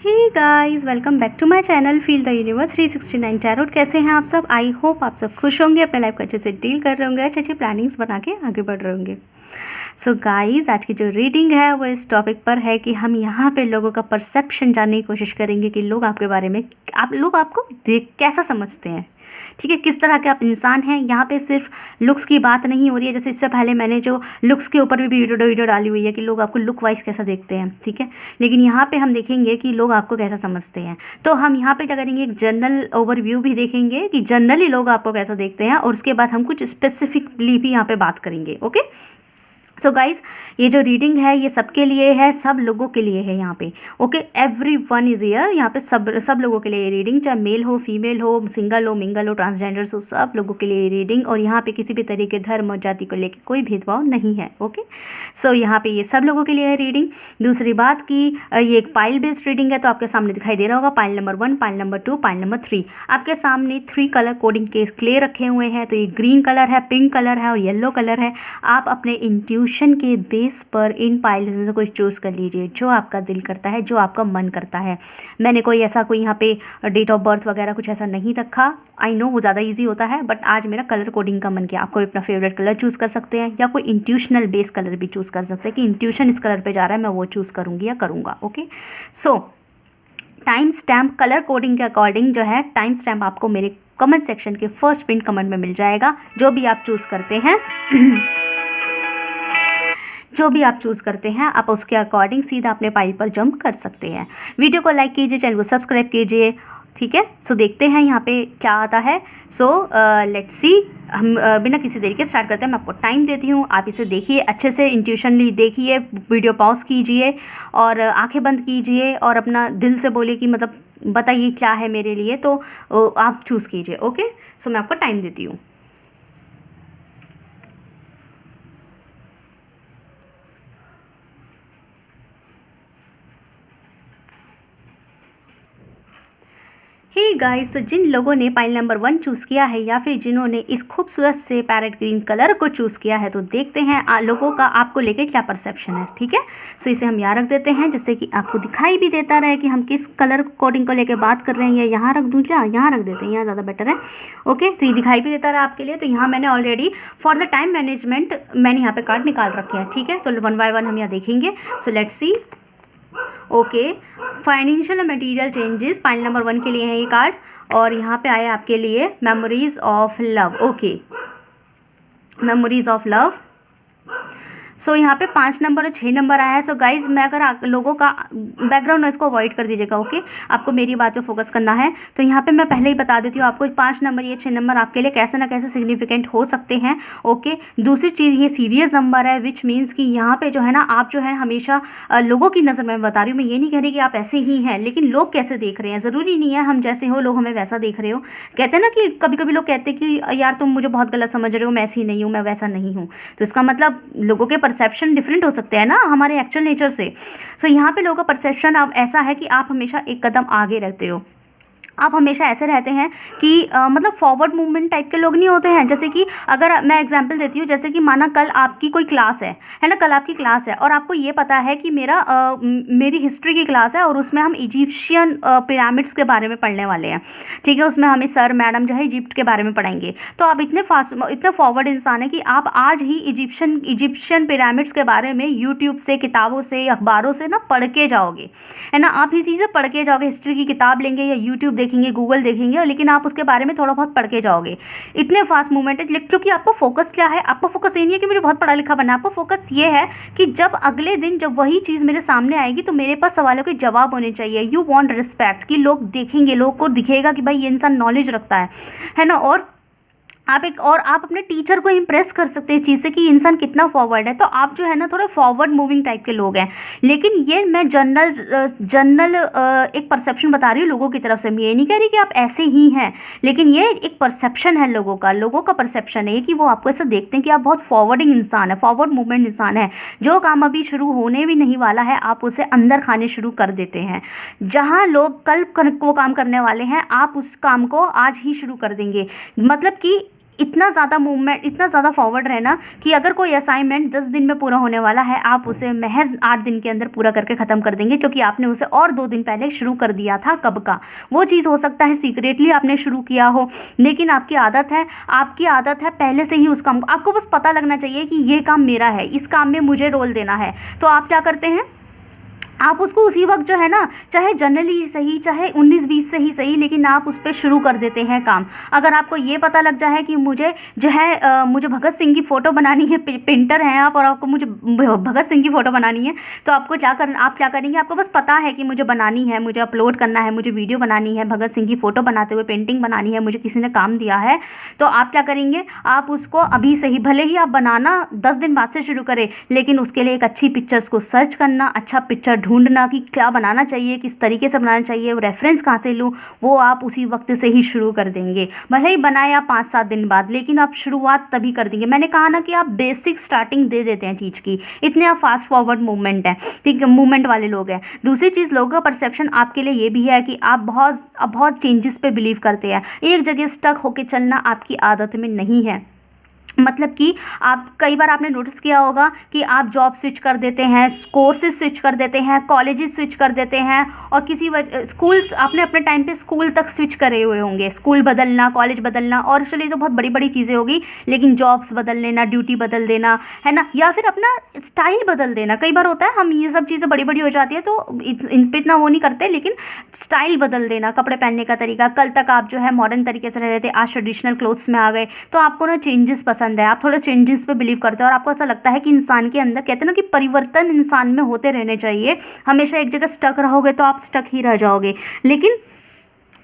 Hey guys, welcome back to my channel feel the universe 369 tarot. कैसे हैं आप सब? आई होप आप सब खुश होंगे, अपने लाइफ को अच्छे से डील कर रहे होंगे, अच्छी अच्छी प्लानिंग्स बना के आगे बढ़ रहे होंगे। सो गाइस, आज की जो रीडिंग है वो इस टॉपिक पर है कि हम यहाँ पे लोगों का परसेप्शन जानने की कोशिश करेंगे कि लोग आपके बारे में, लोग आपको देख कैसा समझते हैं। ठीक है, किस तरह के आप इंसान हैं। यहाँ पे सिर्फ लुक्स की बात नहीं हो रही है, जैसे इससे पहले मैंने जो लुक्स के ऊपर भी वीडियो डाली हुई है कि लोग आपको लुक वाइज कैसा देखते हैं। ठीक है, लेकिन यहाँ पे हम देखेंगे कि लोग आपको कैसा समझते हैं। तो हम यहाँ पे क्या करेंगे, एक जनरल ओवरव्यू भी देखेंगे कि जनरली लोग आपको कैसा देखते हैं, और उसके बाद हम कुछ स्पेसिफिकली भी यहाँ पे बात करेंगे। ओके, सो गाइज, ये जो रीडिंग है ये सबके लिए है, सब लोगों के लिए है यहाँ पे। Okay, everyone is here. यहाँ पे सब लोगों के लिए ये रीडिंग, चाहे मेल हो, फीमेल हो, सिंगल हो, मिंगल हो, ट्रांसजेंडर्स हो, सब लोगों के लिए ये रीडिंग। और यहाँ पे किसी भी तरीके धर्म और जाति को लेकर कोई भेदभाव नहीं है। ओके, सो यहाँ पे ये सब लोगों के लिए है रीडिंग। दूसरी बात कि ये एक पाइल बेस्ड रीडिंग है, तो आपके सामने दिखाई दे रहा होगा pile number 1, pile number 2, pile number 3। आपके सामने 3 कलर कोडिंग के क्ले रखे हुए हैं। तो ये ग्रीन कलर है, पिंक कलर है और येलो कलर है। आप अपने इंट्यूशन के बेस पर इन पाइल्स में से कोई चूज़ कर लीजिए जो आपका दिल करता है, जो आपका मन करता है। मैंने कोई यहाँ पे डेट ऑफ बर्थ वगैरह कुछ ऐसा नहीं रखा। आई नो वो ज़्यादा इजी होता है, बट आज मेरा कलर कोडिंग का मन किया। आप कोई अपना फेवरेट कलर चूज़ कर सकते हैं, या कोई इंट्यूशनल बेस कलर भी चूज़ कर सकते हैं कि इंट्यूशन इस कलर पर जा रहा है, मैं वो चूज़ करूँगी या करूँगा। ओके, सो टाइम स्टैम्प कलर कोडिंग के अकॉर्डिंग जो है, टाइम स्टैम्प आपको मेरे कमेंट सेक्शन के फर्स्ट पिन कमेंट में मिल जाएगा। जो भी आप चूज़ करते हैं जो भी आप चूज़ करते हैं, आप उसके अकॉर्डिंग सीधा अपने पाइल पर जंप कर सकते हैं। वीडियो को लाइक कीजिए, चैनल को सब्सक्राइब कीजिए। ठीक है, सो देखते हैं यहाँ पे क्या आता है। सो लेट्स सी, हम बिना किसी देरी के स्टार्ट करते हैं। मैं आपको टाइम देती हूँ, आप इसे देखिए अच्छे से, इंट्यूशनली देखिए, वीडियो पॉज कीजिए और आंखें बंद कीजिए और अपना दिल से बोलिए कि मतलब बताइए क्या है मेरे लिए, तो आप चूज़ कीजिए। ओके, सो मैं आपको टाइम देती हूँ। हे गाइस, तो जिन लोगों ने पाइल नंबर 1 चूज़ किया है, या फिर जिन्होंने इस खूबसूरत से पैरेट ग्रीन कलर को चूज़ किया है, तो देखते हैं लोगों का आपको लेके क्या परसेप्शन है। ठीक है, सो इसे हम यहाँ रख देते हैं, जिससे कि आपको दिखाई भी देता रहे कि हम किस कलर कोडिंग को लेके बात कर रहे हैं। या यहाँ रख दूँ क्या? यहाँ रख देते हैं, यहाँ ज़्यादा बेटर है। ओके, तो ये दिखाई भी देता रहा आपके लिए। तो यहाँ मैंने already for the time management मैंने यहाँ पे कार्ड निकाल रखे हैं। ठीक है, तो 1 बाय 1 हम यहाँ देखेंगे। So let's see. Okay, financial material changes pile number 1 के लिए है ये कार्ड, और यहाँ पे आया आपके लिए memories of love. Okay, memories of love. So यहाँ पे 5 नंबर और 6 नंबर आया है। सो गाइज, मैं अगर लोगों का बैकग्राउंड नॉइस को अवॉइड कर दीजिएगा। ओके, आपको मेरी बात पे फोकस करना है। तो यहाँ पे मैं पहले ही बता देती हूँ आपको, 5 नंबर ये 6 नंबर आपके लिए कैसे ना कैसे सिग्निफिकेंट हो सकते हैं। ओके, दूसरी चीज़, ये सीरियस नंबर है, विच मीन्स कि यहाँ पे जो है ना, आप जो है हमेशा लोगों की नज़र में बता रही हूँ। मैं ये नहीं कह रही कि आप ऐसे ही हैं, लेकिन लोग कैसे देख रहे हैं, ज़रूरी नहीं है हम जैसे हो लोग हमें वैसा देख रहे हो। कहते हैं ना कि कभी कभी लोग कहते हैं कि यार तुम मुझे बहुत गलत समझ रहे हो, मैं ऐसी नहीं हूँ, मैं वैसा नहीं हूँ। तो इसका मतलब लोगों के परसेप्शन डिफरेंट हो सकते हैं ना हमारे एक्चुअल नेचर से। सो यहाँ पे लोगों का परसेप्शन अब ऐसा है कि आप हमेशा एक कदम आगे रहते हो। आप हमेशा ऐसे रहते हैं कि मतलब फॉरवर्ड मूवमेंट टाइप के लोग नहीं होते हैं। जैसे कि अगर मैं एग्जांपल देती हूँ, जैसे कि माना कल आपकी कोई क्लास है ना, कल आपकी क्लास है और आपको ये पता है कि मेरी हिस्ट्री की क्लास है और उसमें हम इजिप्शियन पिरामिड्स के बारे में पढ़ने वाले हैं। ठीक है, उसमें हमें सर मैडम जो है इजिप्ट के बारे में पढ़ाएंगे। तो आप इतने फॉरवर्ड इंसान है कि आप आज ही इजिप्शियन पिरामिड्स के बारे में यूट्यूब से, किताबों से, अखबारों से ना पढ़ के जाओगे, है ना। आप ये चीज़ें पढ़ के जाओगे, हिस्ट्री की किताब लेंगे या यूट्यूब देखेंगे, गूगल देखेंगे, लेकिन आप उसके बारे में थोड़ा बहुत पढ़ के जाओगे। इतने फास्ट मूवमेंट है, क्योंकि आपका फोकस क्या है? आपका फोकस ये नहीं है कि मुझे बहुत पढ़ा लिखा बनना है। आपका फोकस ये है कि जब अगले दिन जब वही चीज़ मेरे सामने आएगी तो मेरे पास सवालों के जवाब होने चाहिए। यू वांट रिस्पेक्ट, कि लोग देखेंगे, लोग को दिखेगा कि भाई ये इंसान नॉलेज रखता है ना। और आप अपने टीचर को इम्प्रेस कर सकते हैं इस चीज़ से कि इंसान कितना फॉरवर्ड है। तो आप जो है ना थोड़े फॉरवर्ड मूविंग टाइप के लोग हैं। लेकिन ये मैं जनरल एक परसेप्शन बता रही हूँ लोगों की तरफ से। मैं ये नहीं कह रही कि आप ऐसे ही हैं, लेकिन ये एक परसेप्शन है लोगों का परसेप्शन है कि वो आपको ऐसा देखते हैं कि आप बहुत फॉरवर्डिंग इंसान है, फॉरवर्ड मूवमेंट इंसान है। जो काम अभी शुरू होने भी नहीं वाला है, आप उसे अंदर खाने शुरू कर देते हैं। जहाँ लोग कल वो काम करने वाले हैं, आप उस काम को आज ही शुरू कर देंगे। मतलब कि इतना ज़्यादा मूवमेंट, इतना ज़्यादा फॉरवर्ड रहना कि अगर कोई असाइनमेंट 10 दिन में पूरा होने वाला है, आप उसे महज 8 दिन के अंदर पूरा करके ख़त्म कर देंगे, क्योंकि आपने उसे और 2 दिन पहले शुरू कर दिया था। कब का वो चीज़ हो सकता है सीक्रेटली आपने शुरू किया हो, लेकिन आपकी आदत है पहले से ही उस काम को, आपको बस पता लगना चाहिए कि ये काम मेरा है, इस काम में मुझे रोल देना है। तो आप क्या करते हैं, आप उसको उसी वक्त जो है ना, चाहे जनरली सही, चाहे 19-20 से ही सही, लेकिन आप उस पर शुरू कर देते हैं काम। अगर आपको ये पता लग जाए कि मुझे जो है मुझे भगत सिंह की फ़ोटो बनानी है, पेंटर हैं आप और आपको मुझे भगत सिंह की फ़ोटो बनानी है, तो आप क्या करेंगे, आपको बस पता है कि मुझे बनानी है, मुझे अपलोड करना है, मुझे वीडियो बनानी है, भगत सिंह की फ़ोटो बनाते हुए पेंटिंग बनानी है, मुझे किसी ने काम दिया है। तो आप क्या करेंगे, आप उसको अभी से ही, भले ही आप बनाना 10 दिन बाद से शुरू करें, लेकिन उसके लिए एक अच्छी पिक्चर्स को सर्च करना, अच्छा पिक्चर ढूंढना कि क्या बनाना चाहिए, किस तरीके से बनाना चाहिए, वो रेफरेंस कहाँ से लूँ, वो आप उसी वक्त से ही शुरू कर देंगे। भले ही बनाए आप 5-7 दिन बाद, लेकिन आप शुरुआत तभी कर देंगे। मैंने कहा ना कि आप बेसिक स्टार्टिंग दे देते हैं चीज़ की, इतने आप फास्ट फॉरवर्ड मूवमेंट है, ठीक है, मूवमेंट वाले लोग हैं। दूसरी चीज़, लोगों का परसेप्शन आपके लिए ये भी है कि आप बहुत चेंजेस पे बिलीव करते हैं। एक जगह स्टक होकर चलना आपकी आदत में नहीं है। मतलब कि आप, कई बार आपने नोटिस किया होगा कि आप जॉब स्विच कर देते हैं, कोर्सेज स्विच कर देते हैं, कॉलेजेस स्विच कर देते हैं, और किसी स्कूल्स आपने अपने टाइम पे स्कूल तक स्विच करे हुए होंगे, स्कूल बदलना, कॉलेज बदलना, और चलिए तो बहुत बड़ी बड़ी चीज़ें होगी, लेकिन जॉब्स बदल लेना, ड्यूटी बदल देना, है ना, या फिर अपना स्टाइल बदल देना। कई बार होता है हम ये सब चीज़ें बड़ी बड़ी हो जाती है तो इन पर इतना वो नहीं करते, लेकिन स्टाइल बदल देना, कपड़े पहनने का तरीका, कल तक आप जो है मॉडर्न तरीके से रह रहे थे, आज ट्रेडिशनल क्लोथ्स में आ गए, तो आपको ना चेंजेस पसंद है, आप थोड़े चेंजेस पे बिलीव करते हैं, और आपको ऐसा लगता है कि इंसान के अंदर, कहते हैं ना कि परिवर्तन इंसान में होते रहने चाहिए। हमेशा एक जगह स्टक रहोगे तो आप स्टक ही रह जाओगे। लेकिन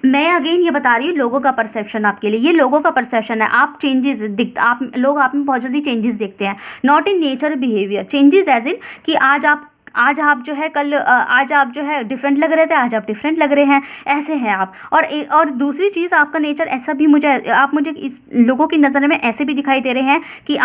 मैं अगेन ये बता रही हूँ, लोगों का परसेप्शन आपके लिए, ये लोगों का परसेप्शन है। आप चेंजेस लोग आप में बहुत जल्दी चेंजेस देखते हैं, not in nature behaviour changes, as in कि आज आप जो है आज आप जो है डिफरेंट लग रहे थे, आज आप डिफरेंट लग रहे हैं, ऐसे हैं आप। और दूसरी चीज़, आपका नेचर ऐसा भी आप मुझे इस लोगों की नज़र में ऐसे भी दिखाई दे रहे हैं कि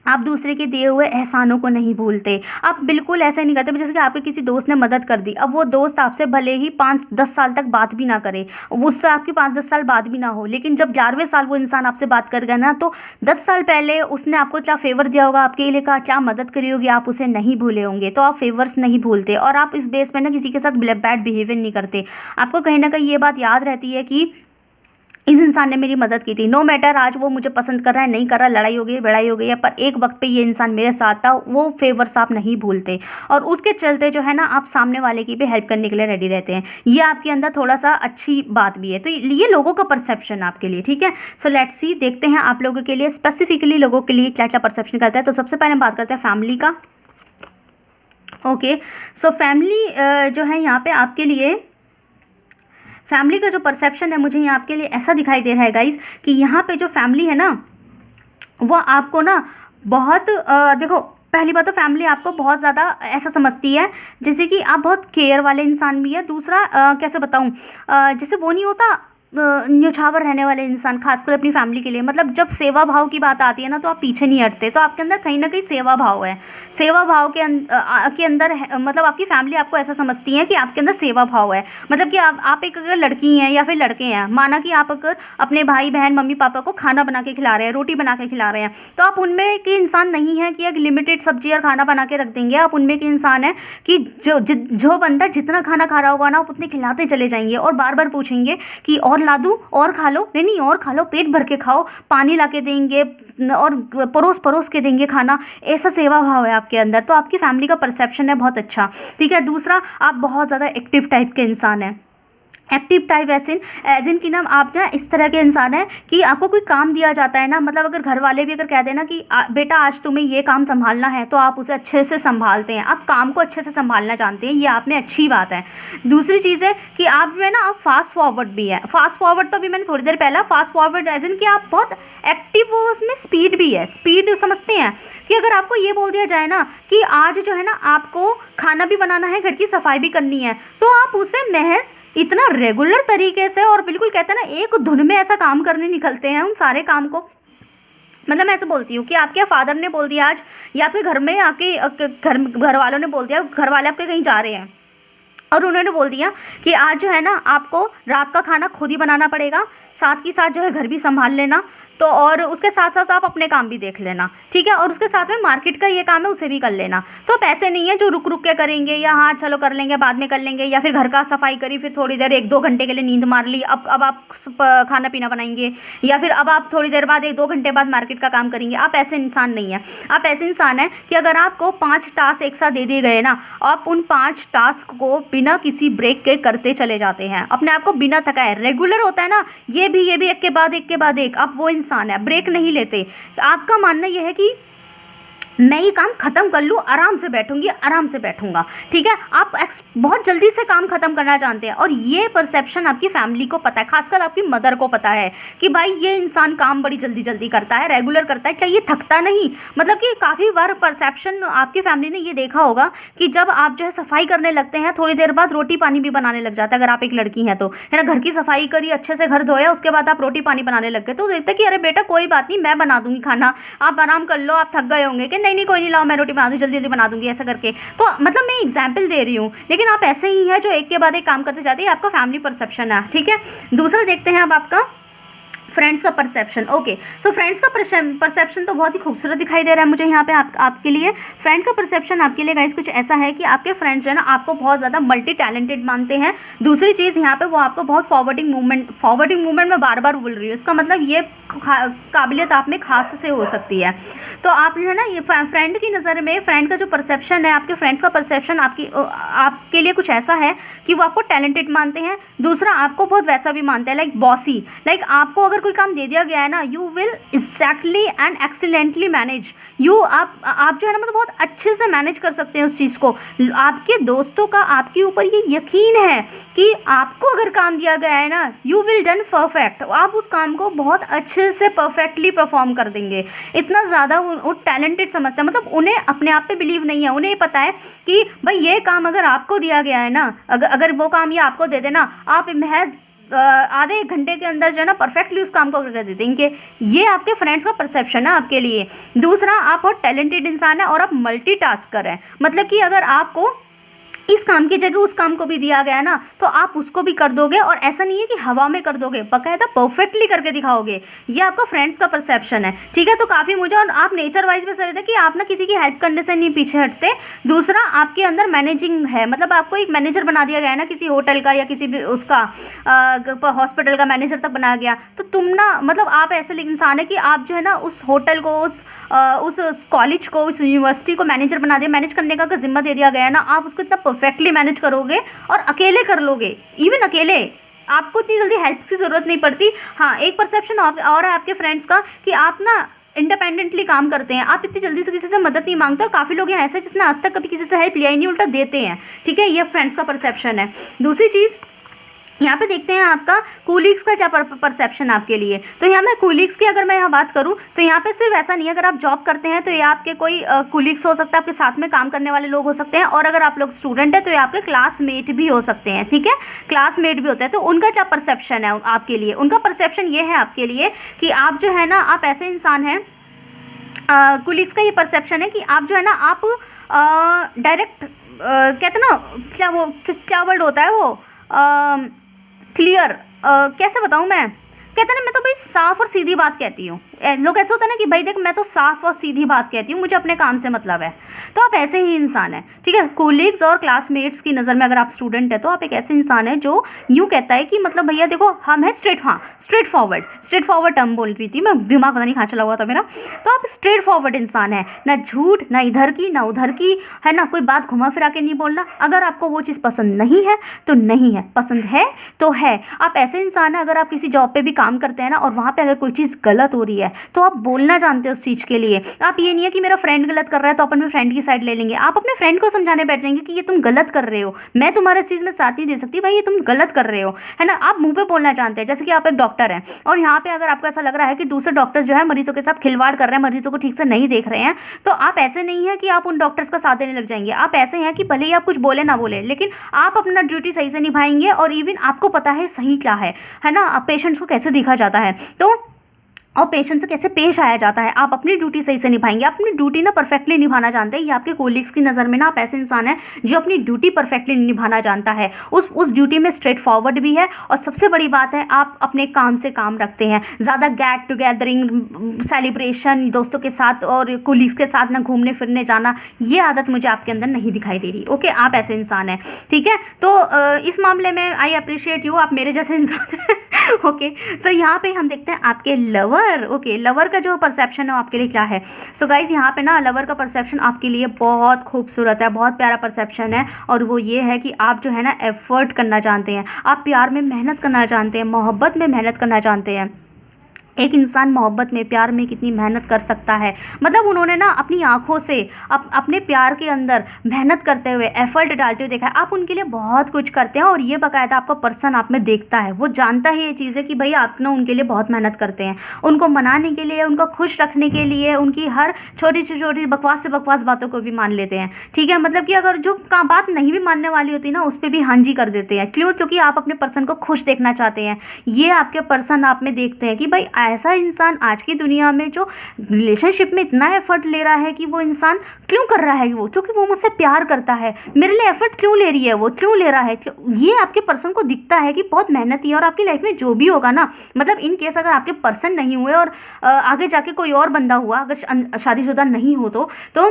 आप दूसरे के दिए हुए एहसानों को नहीं भूलते। आप बिल्कुल ऐसे नहीं करते, जैसे कि आपके किसी दोस्त ने मदद कर दी, अब वो दोस्त आपसे भले ही 5-10 साल तक बात भी ना करे, उससे आपकी 5-10 साल बात भी ना हो, लेकिन जब 11वें साल वो इंसान आपसे बात कर गया ना, तो 10 साल पहले उसने आपको क्या फेवर दिया होगा, आपके लिए क्या मदद करी होगी, आप उसे नहीं भूले होंगे। तो आप फेवर्स नहीं भूलते, और आप इस बेस पर ना किसी के साथ बैड बिहेवियर नहीं करते। आपको कहीं ना कहीं ये बात याद रहती है कि इस इंसान ने मेरी मदद की थी, नो मैटर आज वो मुझे पसंद कर रहा है नहीं कर रहा, लड़ाई हो गई बड़ाई हो गई है, पर एक वक्त पे ये इंसान मेरे साथ था, वो फेवर्स आप नहीं भूलते, और उसके चलते जो है ना, आप सामने वाले की भी हेल्प करने के लिए रेडी रहते हैं। ये आपके अंदर थोड़ा सा अच्छी बात भी है। तो ये लोगों का परसेप्शन आपके लिए, ठीक है। सो लेट्स सी, देखते हैं आप लोगों के लिए स्पेसिफिकली लोगों के लिए क्या क्या परसेप्शन करता है। तो सबसे पहले हम बात करते हैं फैमिली का। ओके, सो फैमिली जो है यहाँ पे आपके लिए, फैमिली का जो परसेप्शन है मुझे यहाँ आपके लिए ऐसा दिखाई दे रहा है गाइस, कि यहाँ पे जो फैमिली है ना, वो आपको ना बहुत देखो, पहली बात तो फैमिली आपको बहुत ज़्यादा ऐसा समझती है जैसे कि आप बहुत केयर वाले इंसान भी है। दूसरा कैसे बताऊँ, जैसे वो नहीं होता न्योछावर रहने वाले इंसान, खासकर अपनी फैमिली के लिए, मतलब जब सेवा भाव की बात आती है ना, तो आप पीछे नहीं हटते। तो आपके अंदर कहीं ना कहीं सेवा भाव है, सेवा भाव के अंदर मतलब आपकी फैमिली आपको ऐसा समझती है कि आपके अंदर सेवा भाव है। मतलब कि आप एक अगर लड़की हैं या फिर लड़के हैं, माना कि आप अगर अपने भाई बहन मम्मी पापा को खाना बना के खिला रहे हैं, रोटी बना के खिला रहे हैं, तो आप उनमें के इंसान नहीं है कि एक लिमिटेड सब्जी और खाना बना के रख देंगे। आप उनमें के इंसान है कि जो बंदा जितना खाना खा रहा होगा ना, आप उतने खिलाते चले जाएंगे, और बार बार पूछेंगे कि और ला दूं, और खा लो, नहीं और खा लो, पेट भर के खाओ, पानी ला के देंगे और परोस के देंगे खाना। ऐसा सेवा भाव है आपके अंदर, तो आपकी फैमिली का परसेप्शन है बहुत अच्छा, ठीक है। दूसरा, आप बहुत ज़्यादा एक्टिव टाइप के इंसान हैं। एक्टिव टाइप एज इन कि ना, आप ना इस तरह के इंसान हैं कि आपको कोई काम दिया जाता है ना, मतलब अगर घर वाले भी अगर कह देना कि बेटा आज तुम्हें ये काम संभालना है, तो आप उसे अच्छे से संभालते हैं, आप काम को अच्छे से संभालना जानते हैं, ये आप में अच्छी बात है। दूसरी चीज़ है कि आप जो है ना, आप फास्ट फॉरवर्ड भी है। फास्ट फॉरवर्ड तो अभी मैंने थोड़ी देर पहले, फास्ट फॉरवर्ड एज इन कि आप बहुत एक्टिव हो, उसमें स्पीड भी है। स्पीड समझते हैं कि अगर आपको ये बोल दिया जाए ना कि आज जो है ना आपको खाना भी बनाना है, घर की सफाई भी करनी है, तो आप उसे महज इतना रेगुलर तरीके से और बिल्कुल कहते हैं ना एक धुन में ऐसा काम करने निकलते हैं उन सारे काम को। मतलब मैं ऐसे बोलती हूँ कि आपके फादर ने बोल दिया आज, या आपके घर में आपके घर वालों ने बोल दिया, घर वाले आपके कहीं जा रहे हैं, और उन्होंने बोल दिया कि आज जो है ना आपको रात का खाना खुद ही बनाना पड़ेगा, साथ ही साथ जो है घर भी संभाल लेना, तो और उसके साथ साथ आप अपने काम भी देख लेना, ठीक है, और उसके साथ में मार्केट का ये काम है उसे भी कर लेना। तो पैसे नहीं है जो रुक रुक के करेंगे या हाँ चलो कर लेंगे बाद में कर लेंगे, या फिर घर का सफाई करी फिर थोड़ी देर 1-2 घंटे के लिए नींद मार ली, अब आप खाना पीना बनाएंगे, या फिर अब आप थोड़ी देर बाद 1-2 घंटे बाद मार्केट का काम करेंगे। आप ऐसे इंसान नहीं है। आप ऐसे इंसान हैं कि अगर आपको 5 टास्क एक साथ दे दिए गए ना, आप उन 5 टास्क को बिना किसी ब्रेक के करते चले जाते हैं, अपने आप को बिना थकाए। रेगुलर होता है ना, ये भी एक के बाद एक, आप वो इंसान है, ब्रेक नहीं लेते। आपका मानना यह है कि मैं ये काम खत्म कर लूँ, आराम से बैठूंगी, आराम से बैठूंगा, ठीक है। आप बहुत जल्दी से काम खत्म करना जानते हैं, और ये परसेप्शन आपकी फैमिली को पता है, खासकर आपकी मदर को पता है कि भाई ये इंसान काम बड़ी जल्दी जल्दी करता है, रेगुलर करता है, क्या ये थकता नहीं। मतलब कि काफ़ी बार परसेप्शन आपकी फैमिली ने ये देखा होगा कि जब आप जो है सफाई करने लगते हैं, थोड़ी देर बाद रोटी पानी भी बनाने लग जाता है। अगर आप एक लड़की हैं तो है ना, घर की सफाई करी, अच्छे से घर धोया, उसके बाद आप रोटी पानी बनाने लग गए, तो देखते कि अरे बेटा कोई बात नहीं, मैं बना दूंगी खाना, आप आराम कर लो, आप थक गए होंगे, कि नहीं कोई नहीं, लाओ मैं रोटी बना दूँ, जल्दी जल्दी बना दूंगी, ऐसा करके। तो मतलब मैं एग्जाम्पल दे रही हूँ, लेकिन आप ऐसे ही है जो एक के बाद एक काम करते जाते हैं। आपका फैमिली परसेप्शन है, ठीक है। दूसरा देखते हैं अब आपका फ्रेंड्स का परसेप्शन। ओके, सो फ्रेंड्स का परसेप्शन तो बहुत ही खूबसूरत दिखाई दे रहा है मुझे यहाँ पे आपके लिए। फ्रेंड का परसेप्शन आपके लिए गाइस कुछ ऐसा है कि आपके फ्रेंड्स जो है ना आपको बहुत ज़्यादा मल्टी टैलेंटेड मानते हैं। दूसरी चीज़ यहाँ पे वो आपको बहुत फॉरवर्डिंग मूवमेंट मैं बार बार बोल रही हूँ, इसका मतलब ये काबिलियत आप में खास से हो सकती है। तो आप जो है ना ये फ्रेंड की नज़र में, फ्रेंड का जो परसेप्शन है, आपके फ्रेंड्स का परसेप्शन आपके लिए कुछ ऐसा है कि वो आपको टैलेंटेड मानते हैं। दूसरा, आपको बहुत वैसा भी मानते हैं, लाइक बॉसी, लाइक आपको अगर कोई काम दे दिया गया है ना, you will exactly and excellently manage. आप जो है ना मतलब बहुत अच्छे से मैनेज कर सकते हैं उस चीज़ को। आपके दोस्तों का आपके ऊपर ये यकीन है कि आपको अगर काम दिया गया है ना, यू विल डन परफेक्ट, आप उस काम को बहुत अच्छे से परफेक्टली परफॉर्म कर देंगे। इतना ज़्यादा वो टैलेंटेड समझते हैं, मतलब उन्हें अपने आप पे बिलीव नहीं है, उन्हें पता है कि भाई ये काम अगर आपको दिया गया है ना, अगर वो काम ये आपको दे देना, आप महज आधे 1 घंटे के अंदर जो है ना परफेक्टली उस काम को कर दे देंगे। ये आपके फ्रेंड्स का परसेप्शन है आपके लिए। दूसरा, आप बहुत टैलेंटेड इंसान है और आप मल्टीटास्कर हैं, मतलब कि अगर आपको इस काम की जगह उस काम को भी दिया गया ना, तो आप उसको भी कर दोगे, और ऐसा नहीं है कि हवा में कर दोगे, बाकायदा परफेक्टली करके दिखाओगे। ये आपका फ्रेंड्स का परसेप्शन है, ठीक है। तो काफ़ी मुझे, और आप नेचर वाइज भी सही थे कि आप ना किसी की हेल्प करने से नहीं पीछे हटते। दूसरा, आपके अंदर मैनेजिंग है, मतलब आपको एक मैनेजर बना दिया गया है ना किसी होटल का या किसी भी उसका हॉस्पिटल का मैनेजर तक बनाया गया, तो तुम ना मतलब आप ऐसे इंसान है कि आप जो है ना उस होटल को, उस कॉलेज को, उस यूनिवर्सिटी को मैनेजर बना दिया, मैनेज करने का जिम्मा दे दिया गया है ना, आप उसको इतना परफेक्टली मैनेज करोगे और अकेले कर लोगे, इवन अकेले, आपको इतनी जल्दी हेल्प की ज़रूरत नहीं पड़ती। हाँ, एक परसेप्शन और है आपके फ्रेंड्स का कि आप ना इंडिपेंडेंटली काम करते हैं, आप इतनी जल्दी से किसी से मदद नहीं मांगते, और काफ़ी लोग हैं ऐसे जिसने आज तक कभी किसी से हेल्प लिया ही नहीं, उल्टा देते हैं, ठीक है। ये फ्रेंड्स का परसेप्शन है। दूसरी चीज़ यहाँ पे देखते हैं आपका कूलीग्स का क्या परसेप्शन आपके लिए। तो यहाँ मैं कूलीग्स की अगर मैं यहाँ बात करूँ तो यहाँ पे सिर्फ ऐसा नहीं है, अगर आप जॉब करते हैं तो ये आपके कोई कूलीग्स हो सकता है, आपके साथ में काम करने वाले लोग हो सकते हैं, और अगर आप लोग स्टूडेंट हैं तो ये आपके क्लासमेट भी हो सकते हैं, ठीक है, क्लासमेट भी होते हैं। तो उनका क्या परसेप्शन है आपके लिए? उनका परसेप्शन ये है आपके लिए कि आप जो है ना, आप ऐसे इंसान हैं, कूलीग्स का ये परसेप्शन है कि आप जो है ना, आप डायरेक्ट कहते ना, क्या वर्ड होता है वो, क्लियर, कैसे बताऊँ मैं, कहते ना मैं तो भाई साफ़ और सीधी बात कहती हूँ। लोग ऐसे होता है ना कि भाई देख मैं तो साफ़ और सीधी बात कहती हूँ, मुझे अपने काम से मतलब है। तो आप ऐसे ही इंसान हैं, ठीक है। कोलीग्स और क्लासमेट्स की नज़र में अगर आप स्टूडेंट है तो आप एक ऐसे इंसान है जो यूँ कहता है कि मतलब भैया देखो हम हैं स्ट्रेट फॉरवर्ड टर्म बोल रही थी मैं, दिमाग पता नहीं कहाँ चला हुआ था मेरा। तो आप स्ट्रेट फॉरवर्ड इंसान है, ना झूठ, ना इधर की ना उधर की, है ना, कोई बात घुमा फिरा के नहीं बोलना। अगर आपको वो चीज़ पसंद नहीं है तो नहीं है, पसंद है तो है। आप ऐसे इंसान है, अगर आप किसी जॉब पे भी काम करते हैं ना और वहाँ पे अगर कोई चीज़ गलत हो रही है तो आप बोलना जानते हैं उस चीज़ के लिए। आप ये नहीं है कि मेरा फ्रेंड गलत कर रहा है तो अपन भी फ्रेंड की साइड ले लेंगे, आप अपने फ्रेंड को समझाने बैठ जाएंगे कि ये तुम गलत कर रहे हो, मैं तुम्हारे इस चीज़ में साथ नहीं दे सकती, भाई ये तुम गलत कर रहे हो, है ना। आप मुंह पे बोलना जानते हैं। जैसे कि आप एक डॉक्टर हैं और यहाँ पे अगर आपको ऐसा लग रहा है कि दूसरे डॉक्टर्स जो है मरीजों के साथ खिलवाड़ कर रहे हैं, मरीजों को ठीक से नहीं देख रहे हैं, तो आप ऐसे नहीं है कि आप उन डॉक्टर्स का साथ देने लग जाएंगे। आप ऐसे हैं कि भले ही आप कुछ बोले ना बोले, लेकिन आप अपना ड्यूटी सही से निभाएंगे और इवन आपको पता है सही क्या है ना, पेशेंट्स को कैसे देखा जाता है। तो और पेशेंट से कैसे पेश आया जाता है। आप अपनी ड्यूटी सही से निभाएंगे, आप अपनी ड्यूटी ना परफेक्टली निभाना जानते हैं। ये आपके कोलीग्स की नज़र में ना आप ऐसे इंसान हैं जो अपनी ड्यूटी परफेक्टली निभाना जानता है, उस ड्यूटी में स्ट्रेट फॉरवर्ड भी है। और सबसे बड़ी बात है, आप अपने काम से काम रखते हैं। ज़्यादा गेट टुगेदरिंग, सेलिब्रेशन दोस्तों के साथ और कोलीग्स के साथ ना घूमने फिरने जाना, ये आदत मुझे आपके अंदर नहीं दिखाई दे रही। ओके, आप ऐसे इंसान हैं, ठीक है। तो इस मामले में आई अप्रिशिएट यू, आप मेरे जैसे इंसान हैं। ओके, सो यहाँ पे हम देखते हैं आपके लवर। ओके, लवर का जो परसेप्शन है वो आपके लिए क्या है। सो गाइज, यहाँ पे ना लवर का परसेप्शन आपके लिए बहुत खूबसूरत है, बहुत प्यारा परसेप्शन है। और वो ये है कि आप जो है ना एफर्ट करना जानते हैं, आप प्यार में मेहनत करना जानते हैं, मोहब्बत में मेहनत करना जानते हैं। एक इंसान मोहब्बत में, प्यार में कितनी मेहनत कर सकता है, मतलब उन्होंने ना अपनी आंखों से अपने प्यार के अंदर मेहनत करते हुए, एफर्ट डालते हुए देखा है। आप उनके लिए बहुत कुछ करते हैं और ये बाकायदा आपका पर्सन आप में देखता है, वो जानता है ये चीज़ें कि भाई आप ना उनके लिए बहुत मेहनत करते हैं, उनको मनाने के लिए, उनको खुश रखने के लिए, उनकी हर छोटी से छोटी बकवास से बकवास बातों को भी मान लेते हैं, ठीक है। मतलब कि अगर जो बात नहीं भी मानने वाली होती ना, उस पर भी हाँ जी कर देते हैं। क्यों? क्योंकि आप अपने पर्सन को खुश देखना चाहते हैं। ये आपके पर्सन आप में देखते हैं कि भाई ऐसा इंसान आज की दुनिया में जो रिलेशनशिप में इतना एफर्ट ले रहा है कि वो इंसान क्यों कर रहा है, वो क्योंकि वो मुझसे प्यार करता है। मेरे लिए एफर्ट क्यों ले रही है, वो क्यों ले रहा है, ये आपके पर्सन को दिखता है कि बहुत मेहनती है। और आपकी लाइफ में जो भी होगा ना, मतलब इन केस अगर आपके पर्सन नहीं हुए और आगे जाके कोई और बंदा हुआ, अगर शादीशुदा नहीं हो तो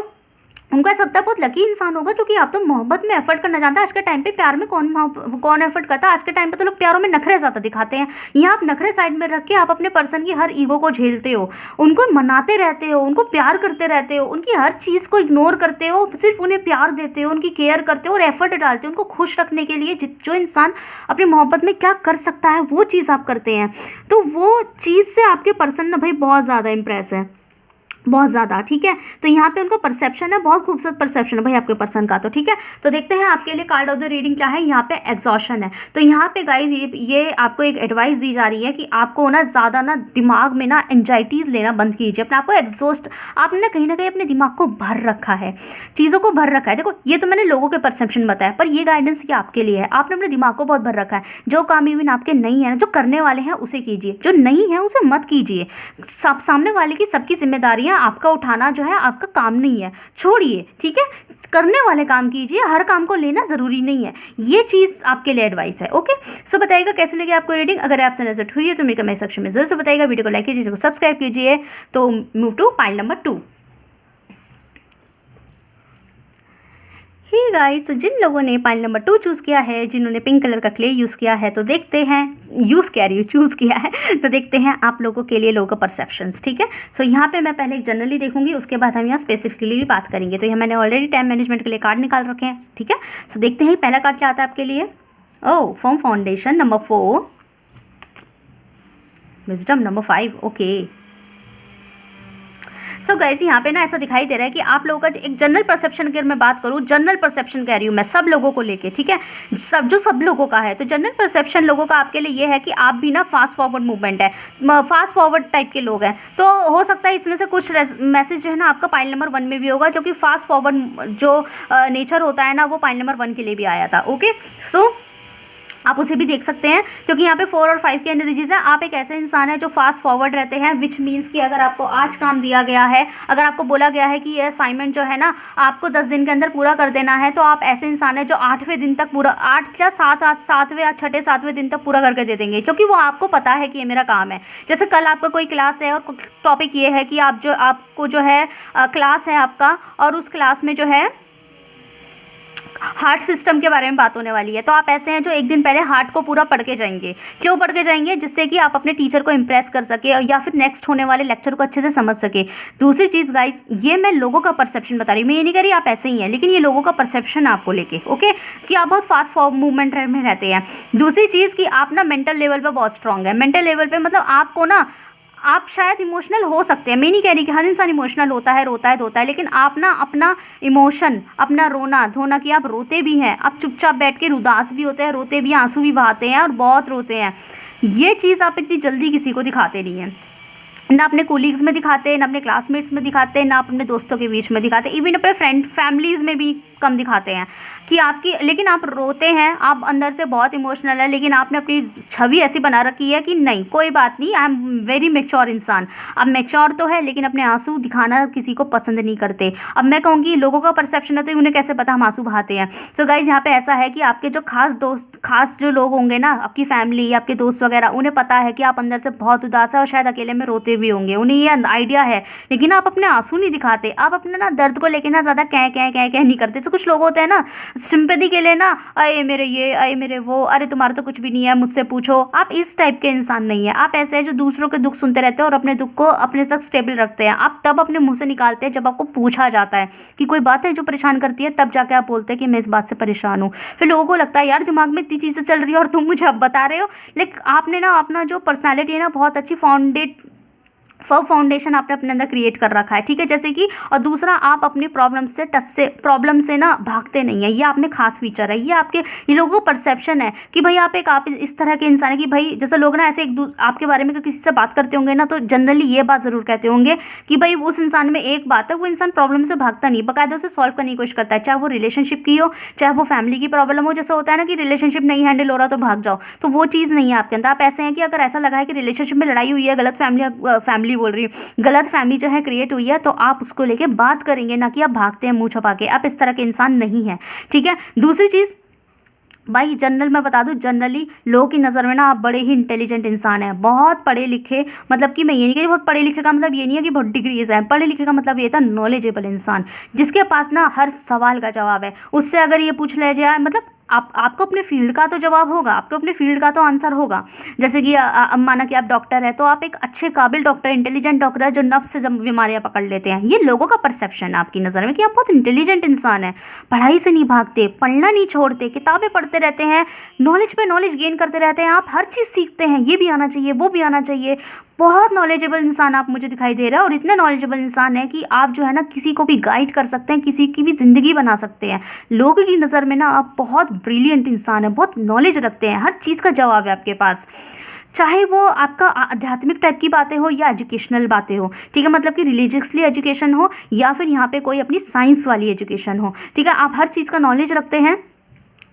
उनको ऐसा लगता है बहुत लकी इंसान होगा, क्योंकि आप तो मोहब्बत में एफर्ट करना जानता है। आज के टाइम पे प्यार में कौन एफर्ट करता है। आज के टाइम पे तो लोग प्यारों में नखरे ज़्यादा दिखाते हैं। यहाँ आप नखरे साइड में रख के आप अपने पर्सन की हर ईगो को झेलते हो, उनको मनाते रहते हो, उनको प्यार करते रहते हो, उनकी हर चीज़ को इग्नोर करते हो, सिर्फ उन्हें प्यार देते हो, उनकी केयर करते हो और एफर्ट डालते हो उनको खुश रखने के लिए। जो इंसान अपनी मोहब्बत में क्या कर सकता है वो चीज़ आप करते हैं, तो वो चीज़ से आपके पर्सन ना भाई बहुत ज़्यादा इंप्रेस है, बहुत ज़्यादा, ठीक है। तो यहाँ पे उनका परसेप्शन है, बहुत खूबसूरत परसेप्शन है भाई आपके पर्सन का। तो ठीक है, तो देखते हैं आपके लिए कार्ड ऑफ द रीडिंग क्या है। यहाँ पे एग्जॉशन है। तो यहाँ पे गाइज ये आपको एक एडवाइस दी जा रही है कि आपको ना ज़्यादा ना दिमाग में ना एंजाइटीज़ लेना बंद कीजिए, अपने आपको एग्जॉस्ट, आपने ना कहीं अपने दिमाग को भर रखा है, चीज़ों को भर रखा है। देखो, ये तो मैंने लोगों के परसेप्शन बताया, पर ये गाइडेंस ये आपके लिए है। आपने अपने दिमाग को बहुत भर रखा है। जो काम इवन आपके नहीं है ना, जो करने वाले हैं उसे कीजिए, जो नहीं है उसे मत कीजिए। सामने वाले की सबकी जिम्मेदारी, आपका उठाना जो है आपका काम नहीं है, छोड़िए, ठीक है। करने वाले काम कीजिए, हर काम को लेना ज़रूरी नहीं है। ये चीज़ आपके लिए एडवाइस है। ओके, सो बताइएगा कैसे लगी आपको रीडिंग। अगर आपसे नजर हुई है तो मेरे कमेंट सेक्शन में जरूर से बताइएगा। वीडियो को लाइक कीजिए, वीडियो को सब्सक्राइब कीजिए। तो move to pile number 2। Hi guys, जिन लोगों ने पाइल नंबर 2 चूज़ किया है, जिन्होंने पिंक कलर का क्ले यूज़ किया है, तो देखते हैं, चूज़ किया है, तो देखते हैं आप लोगों के लिए लोगों का परसेप्शंस, ठीक है। सो यहाँ पे मैं पहले जनरली देखूंगी, उसके बाद हम यहाँ स्पेसिफिकली भी बात करेंगे। तो यहाँ मैंने ऑलरेडी टाइम मैनेजमेंट के लिए कार्ड निकाल रखे हैं, ठीक है। सो देखते हैं पहला कार्ड क्या आता है आपके लिए। Oh, form foundation number 4, wisdom number 5। Okay, so guys, यहाँ पे ना ऐसा दिखाई दे रहा है कि आप लोगों का एक जनरल परसेप्शन, अगर मैं बात करूँ, जनरल परसेप्शन कह रही हूँ मैं सब लोगों को लेके, ठीक है, सब लोगों का है। तो जनरल परसेप्शन लोगों का आपके लिए ये है कि आप भी ना फास्ट फॉरवर्ड मूवमेंट है, फास्ट फॉरवर्ड टाइप के लोग हैं। तो हो सकता है इसमें से कुछ मैसेज जो है ना आपका पाइल नंबर 1 में भी होगा, क्योंकि फास्ट फॉरवर्ड जो नेचर होता है ना, वो पाइल नंबर 1 के लिए भी आया था। ओके, सो आप उसे भी देख सकते हैं, क्योंकि यहाँ पे 4 और 5 की एनर्जीज है। आप एक ऐसे इंसान है जो फास्ट फॉरवर्ड रहते हैं, विच मीन्स कि अगर आपको आज काम दिया गया है, अगर आपको बोला गया है कि ये असाइनमेंट जो है ना आपको 10 दिन के अंदर पूरा कर देना है, तो आप ऐसे इंसान है जो 8वें दिन तक पूरा, 8 या 7वें या 6-7वें दिन तक पूरा करके दे देंगे, क्योंकि वो आपको पता है कि ये मेरा काम है। जैसे कल आपका कोई क्लास है और टॉपिक ये है कि आपको जो है क्लास है आपका, और उस क्लास में जो है हार्ट सिस्टम के बारे में बात होने वाली है। तो आप ऐसे हैं जो एक दिन पहले हार्ट को पूरा पढ़ के जाएंगे। क्यों पढ़ के जाएंगे? जिससे कि आप अपने टीचर को इंप्रेस कर सके या फिर नेक्स्ट होने वाले लेक्चर को अच्छे से समझ सके। दूसरी चीज़ गाइस, ये मैं लोगों का परसेप्शन बता रही हूँ, मैं ये नहीं कह रही आप ऐसे ही हैं, लेकिन ये लोगों का परसेप्शन है आपको लेके, ओके, कि आप बहुत फास्ट मूवमेंट में रहते हैं। दूसरी चीज़ कि आप ना मेंटल लेवल पर बहुत स्ट्रांग है। मेंटल लेवल पर मतलब आपको ना, आप शायद इमोशनल हो सकते हैं, मैं नहीं कह रही कि हर इंसान इमोशनल होता है, रोता है धोता है, लेकिन आप ना अपना इमोशन, अपना रोना धोना, कि आप रोते भी हैं, आप चुपचाप बैठ के उदास भी होते हैं, रोते भी, आंसू भी बहाते हैं और बहुत रोते हैं। ये चीज़ आप इतनी जल्दी किसी को दिखाते नहीं हैं, ना अपने कोलीग्स में दिखाते, ना अपने क्लासमेट्स में दिखाते, ना अपने दोस्तों के बीच में दिखाते, इवन अपने फैमिलीज़ में भी कम दिखाते हैं कि आपकी, लेकिन आप रोते हैं, आप अंदर से बहुत इमोशनल है, लेकिन आपने अपनी छवि ऐसी बना रखी है कि नहीं कोई बात नहीं, आई एम वेरी मेच्योर इंसान। अब मेच्योर तो है लेकिन अपने आंसू दिखाना किसी को पसंद नहीं करते। अब मैं कहूँगी लोगों का परसेप्शन है तो उन्हें कैसे पता हम आंसू बहाते हैं। तो गाइज यहाँ पे ऐसा है कि आपके जो खास दोस्त, खास जो लोग होंगे ना, आपकी फैमिली या आपके दोस्त वगैरह, उन्हें पता है कि आप अंदर से बहुत उदास है और शायद अकेले में रोते भी होंगे, उन्हें ये आइडिया है, लेकिन आप अपने आंसू नहीं दिखाते। आप अपने ना दर्द को लेके ना ज़्यादा कह नहीं करते। तो कुछ लोग होते हैं ना सिंपैथी के लिए ना, अरे मेरे ये, अरे मेरे वो, अरे तुम्हारा तो कुछ भी नहीं है, मुझसे पूछो। आप इस टाइप के इंसान नहीं है। आप ऐसे हैं जो दूसरों के दुख सुनते रहते हैं और अपने दुख को अपने तक स्टेबल रखते हैं। आप तब अपने मुंह से निकालते हैं जब आपको पूछा जाता है कि कोई बात है जो परेशान करती है, तब जाके आप बोलते हैं कि मैं इस बात से परेशान हूँ। फिर लोगों को लगता है यार दिमाग में इतनी चीज़ें चल रही है और तुम मुझे अब बता रहे हो। लेकिन आपने ना अपना जो पर्सनैलिटी है ना बहुत अच्छी फाउंडेशन आपने अपने अंदर क्रिएट कर रखा है, ठीक है। जैसे कि, और दूसरा आप अपनी प्रॉब्लम से ना भागते नहीं है, ये आप में खास फीचर है। ये लोगों को परसेप्शन है कि भाई आप इस तरह के इंसान है कि भाई जैसे लोग ना ऐसे आपके बारे में किसी से बात करते होंगे ना, तो जनरली ये बात ज़रूर कहते होंगे कि भाई उस इंसान में एक बात है, वो इंसान प्रॉब्लम से भागता नहीं, बाकायदा उसे सॉल्व करने की कोशिश करता है, चाहे वो रिलेशनशिप की हो, चाहे वो फैमिली की प्रॉब्लम हो। जैसे होता है ना कि रिलेशनशिप नहीं हैंडल हो रहा तो भाग जाओ, तो वो चीज़ नहीं है आपके अंदर। आप ऐसे हैं कि अगर ऐसा लगा है कि रिलेशनशिप में लड़ाई हुई है, गलत फैमिली जो है क्रिएट हुई है, तो आप उसको लेके बात करेंगे, ना कि आप भागते हैं मुंह छुपा के। आप इस तरह के इंसान नहीं है, ठीक है। दूसरी चीज़ भाई, जनरल मैं बता दूं, जनरली लोगों की नज़र में ना आप बड़े ही इंटेलिजेंट इंसान हैं, बहुत पढ़े लिखे। मतलब कि मैं ये नहीं कहती बहुत पढ़े लिखे का मतलब ये नहीं है कि बहुत डिग्रीज हैं। पढ़े लिखे का मतलब ये था नॉलेजेबल इंसान, जिसके पास ना हर सवाल का जवाब है। उससे अगर ये पूछ लिया जाए, मतलब आपको अपने फील्ड का तो जवाब होगा, आपको अपने फील्ड का तो आंसर होगा। जैसे कि माना कि आप डॉक्टर है, तो आप एक अच्छे काबिल डॉक्टर, इंटेलिजेंट डॉक्टर है जो नफ्स से बीमारियां पकड़ लेते हैं। ये लोगों का परसेप्शन है आपकी नज़र में कि आप बहुत इंटेलिजेंट इंसान है, पढ़ाई से नहीं भागते, पढ़ना नहीं छोड़ते, किताबें पढ़ते रहते हैं, नॉलेज पे नॉलेज गेन करते रहते हैं, आप हर चीज़ सीखते हैं, ये भी आना चाहिए, वो भी आना चाहिए। बहुत नॉलेजेबल इंसान आप मुझे दिखाई दे रहा है, और इतने नॉलेजेबल इंसान है कि आप जो है ना किसी को भी गाइड कर सकते हैं, किसी की भी ज़िंदगी बना सकते हैं। लोगों की नज़र में ना आप बहुत ब्रिलियंट इंसान है, बहुत नॉलेज रखते हैं, हर चीज़ का जवाब है आपके पास, चाहे वो आपका आध्यात्मिक टाइप की बातें हो या एजुकेशनल बातें हो, ठीक है। मतलब कि रिलीजियसली एजुकेशन हो या फिर यहाँ पे कोई अपनी साइंस वाली एजुकेशन हो, ठीक है। आप हर चीज़ का नॉलेज रखते हैं।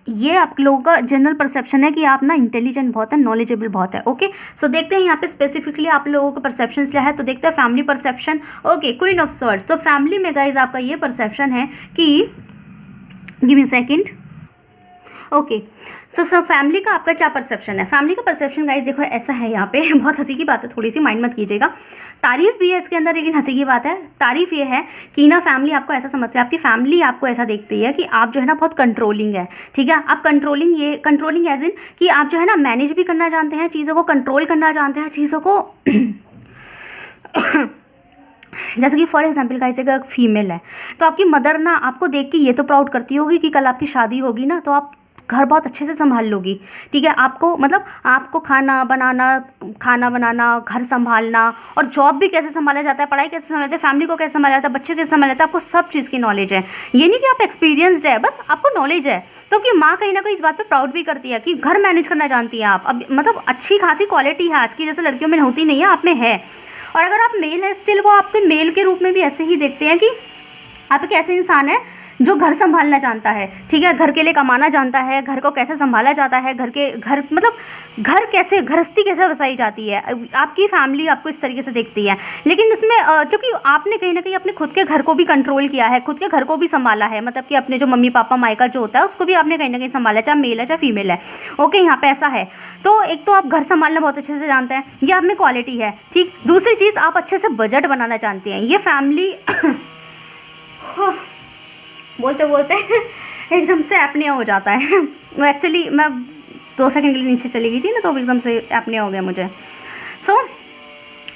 ये आप लोगों का जनरल परसेप्शन है कि आप ना इंटेलिजेंट बहुत है, नॉलेजेबल बहुत है। ओके, सो देखते हैं यहाँ पे स्पेसिफिकली आप लोगों का परसेप्शन क्या है। तो देखते हैं family perception. Okay, queen of swords. तो फैमिली में गाइज आपका ये परसेप्शन है कि, गिव मी सेकंड। ओके, तो सब फैमिली का आपका क्या परसेप्शन है। फैमिली का परसेप्शन गाइज देखो ऐसा है, यहाँ पे बहुत हंसी की बात है, थोड़ी सी माइंड मत कीजिएगा, तारीफ भी है इसके अंदर, लेकिन हंसी की बात है। तारीफ ये है कि ना फैमिली आपको ऐसा समझती है, आपकी फैमिली आपको ऐसा देखती है कि आप जो है ना बहुत कंट्रोलिंग है, ठीक है। आप कंट्रोलिंग एज इन कि आप जो है ना मैनेज भी करना जानते हैं, चीज़ों को कंट्रोल करना जानते हैं, चीज़ों को जैसे कि फॉर एग्जाम्पल गाइस अगर फीमेल है तो आपकी मदर ना आपको देख के ये तो प्राउड करती होगी कि कल आपकी शादी होगी ना तो आप घर बहुत अच्छे से संभाल लोगी, ठीक है। आपको मतलब आपको खाना बनाना, घर संभालना, और जॉब भी कैसे संभाला जाता है, पढ़ाई कैसे संभालते हैं, फैमिली को कैसे संभाला जाता है, बच्चे कैसे संभाला जाता है, आपको सब चीज़ की नॉलेज है। ये नहीं कि आप एक्सपीरियंसड है, बस आपको नॉलेज है। तो आपकी माँ कहीं ना कहीं इस बात पे प्राउड भी करती है कि घर मैनेज करना जानती है आप। अब मतलब अच्छी खासी क्वालिटी है, आज की जैसे लड़कियों में होती नहीं है, आप में है। और अगर आप मेल है स्टिल वो आपके मेल के रूप में भी ऐसे ही देखते हैं कि आप एक ऐसे इंसान है जो घर संभालना जानता है, ठीक है, घर के लिए कमाना जानता है, घर को कैसे संभाला जाता है, घर कैसे गृहस्थी कैसे बसाई जाती है। आपकी फैमिली आपको इस तरीके से देखती है। लेकिन इसमें क्योंकि आपने कहीं ना कहीं अपने खुद के घर को भी कंट्रोल किया है, खुद के घर को भी संभाला है, मतलब कि अपने जो मम्मी पापा मायका जो होता है उसको भी आपने कहीं ना कहीं संभाला, चाहे मेल है चाहे फीमेल है। ओके, यहाँ पे ऐसा है। तो एक तो आप घर संभालना बहुत अच्छे से जानते हैं, ये आप में क्वालिटी है, ठीक। दूसरी चीज़ आप अच्छे से बजट बनाना जानते हैं, ये फैमिली बोलते बोलते एकदम से एपनिया हो जाता है। एक्चुअली मैं 2 सेकंड के लिए नीचे चली गई थी ना, तो एकदम से एपनिया हो गया मुझे। सो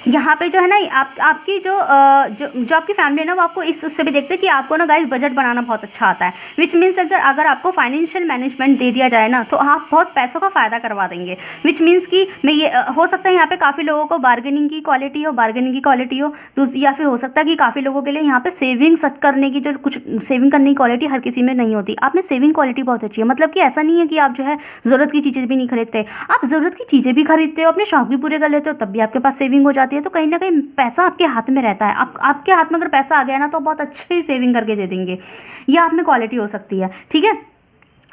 यहाँ पे जो है ना आपकी जो आपकी फैमिली है ना वो आपको उससे भी देखते हैं कि आपको ना गाइस बजट बनाना बहुत अच्छा आता है, विच मीन्स अगर आपको फाइनेंशियल मैनेजमेंट दे दिया जाए ना तो आप बहुत पैसों का फ़ायदा करवा देंगे। विच मीन्स कि मैं ये हो सकता है यहाँ पे काफ़ी लोगों को बार्गेनिंग की क्वालिटी हो, या फिर हो सकता है कि काफ़ी लोगों के लिए यहाँ पे सेविंग्स करने की जो कुछ सेविंग करने की क्वालिटी हर किसी में नहीं होती। आप में सेविंग क्वालिटी बहुत अच्छी है, मतलब कि ऐसा नहीं है कि आप जो है ज़रूरत की चीज़ें भी नहीं खरीदते, आप ज़रूरत की चीज़ें भी खरीदते हो, अपने शौक भी पूरे कर लेते हो, तब भी आपके पास सेविंग हो जाती है। जाती है तो कहीं ना कहीं पैसा आपके हाथ में रहता है। आपके हाथ में अगर पैसा आ गया ना तो बहुत अच्छी सेविंग करके दे देंगे। ये आप में क्वालिटी हो सकती है, ठीक है।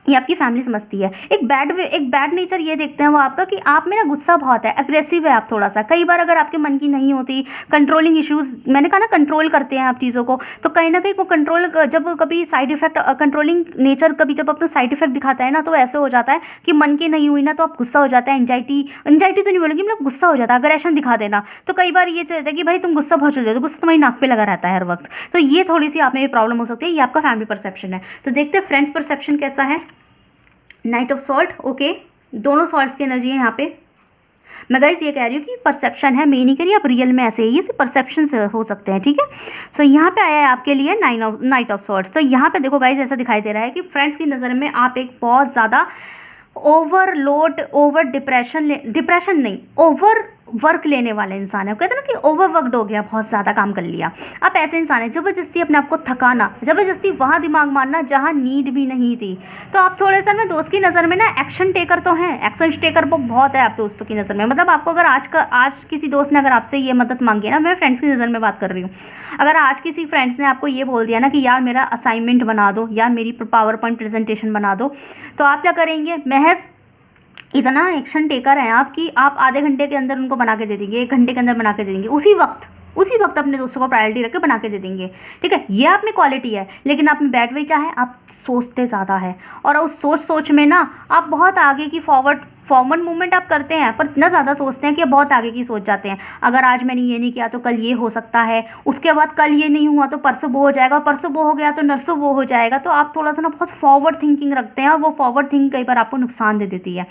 ये आपकी फैमिली समझती है। एक बैड नेचर ये देखते हैं वो आपका कि आप में ना गुस्सा बहुत है, अग्रेसिव है आप थोड़ा सा। कई बार अगर आपके मन की नहीं होती, कंट्रोलिंग इश्यूज, मैंने कहा ना कंट्रोल करते हैं आप चीज़ों को, तो कहीं ना कहीं वो कंट्रोल जब कभी साइड इफेक्ट, कंट्रोलिंग नेचर कभी जब अपना साइड इफेक्ट दिखाता है ना तो ऐसे हो जाता है कि मन की नहीं हुई ना तो आप गुस्सा हो जाता है। एंजाइटी तो नहीं बोलूँगी, मतलब गुस्सा हो जाता है, अग्रेशन दिखा देना। तो कई बार ये चलता है कि भाई तुम गुस्सा बहुत चल जाते हो, गुस्सा तुम्हारी नाक पे लगा रहता है हर वक्त। तो ये थोड़ी सी आप में प्रॉब्लम हो सकती है। ये आपका फैमिली परसेप्शन है। तो देखते हैं फ्रेंड्स परसेप्शन कैसा है। नाइट ऑफ सॉल्ट, ओके, दोनों सॉल्ट्स की एनर्जी है यहाँ पे। मैं गाइस ये कह रही हूँ कि परसेप्शन है, मैं नहीं कह रही आप रियल में ऐसे ही, ये सिर्फ परसेप्शन से हो सकते हैं, ठीक है। सो यहाँ पे आया है आपके लिए नाइट ऑफ सॉल्ट्स। तो यहाँ पे देखो गाइस ऐसा दिखाई दे रहा है कि फ्रेंड्स की नज़र में आप एक बहुत ज़्यादा ओवरलोड, डिप्रेशन नहीं, ओवर वर्क लेने वाले इंसान है। कहते हैं ना कि ओवरवर्कड हो गया, बहुत ज़्यादा काम कर लिया। आप ऐसे इंसान है, ज़बरदस्ती अपने आप को थकाना, ज़बरदस्ती वहाँ दिमाग मारना जहाँ नीड भी नहीं थी। तो आप थोड़े से में दोस्त की नज़र में ना एक्शन टेकर तो हैं, एक्शन टेकर बहुत है आप दोस्तों की नज़र में। मतलब आपको अगर आज किसी दोस्त ने अगर आपसे ये मदद मांगी ना, मैं फ्रेंड्स की नज़र में बात कर रही हूँ, अगर आज किसी फ्रेंड्स ने आपको ये बोल दिया ना कि यार मेरा असाइनमेंट बना दो, यार मेरी पावर पॉइंट प्रेजेंटेशन बना दो, तो आप क्या करेंगे? महज इतना एक्शन टेकर है आप कि आप आधे घंटे के अंदर उनको बना के दे देंगे, 1 घंटे के अंदर बना के दे देंगे, उसी वक्त अपने दोस्तों को प्रायोरिटी रख के बना के दे देंगे, ठीक है। ये आप में क्वालिटी है। लेकिन आप में बैड वे क्या है? आप सोचते ज़्यादा है, और उस सोच में ना आप बहुत आगे की फॉरवर्ड मूवमेंट आप करते हैं, पर इतना ज़्यादा सोचते हैं कि बहुत आगे की सोच जाते हैं। अगर आज मैंने ये नहीं किया तो कल ये हो सकता है, उसके बाद कल ये नहीं हुआ तो परसों वो हो जाएगा, परसों वो हो गया तो नरसों वो हो जाएगा। तो आप थोड़ा सा ना बहुत फॉरवर्ड थिंकिंग रखते हैं, और वो फॉरवर्ड थिंकिंग कई बार आपको नुकसान दे देती है।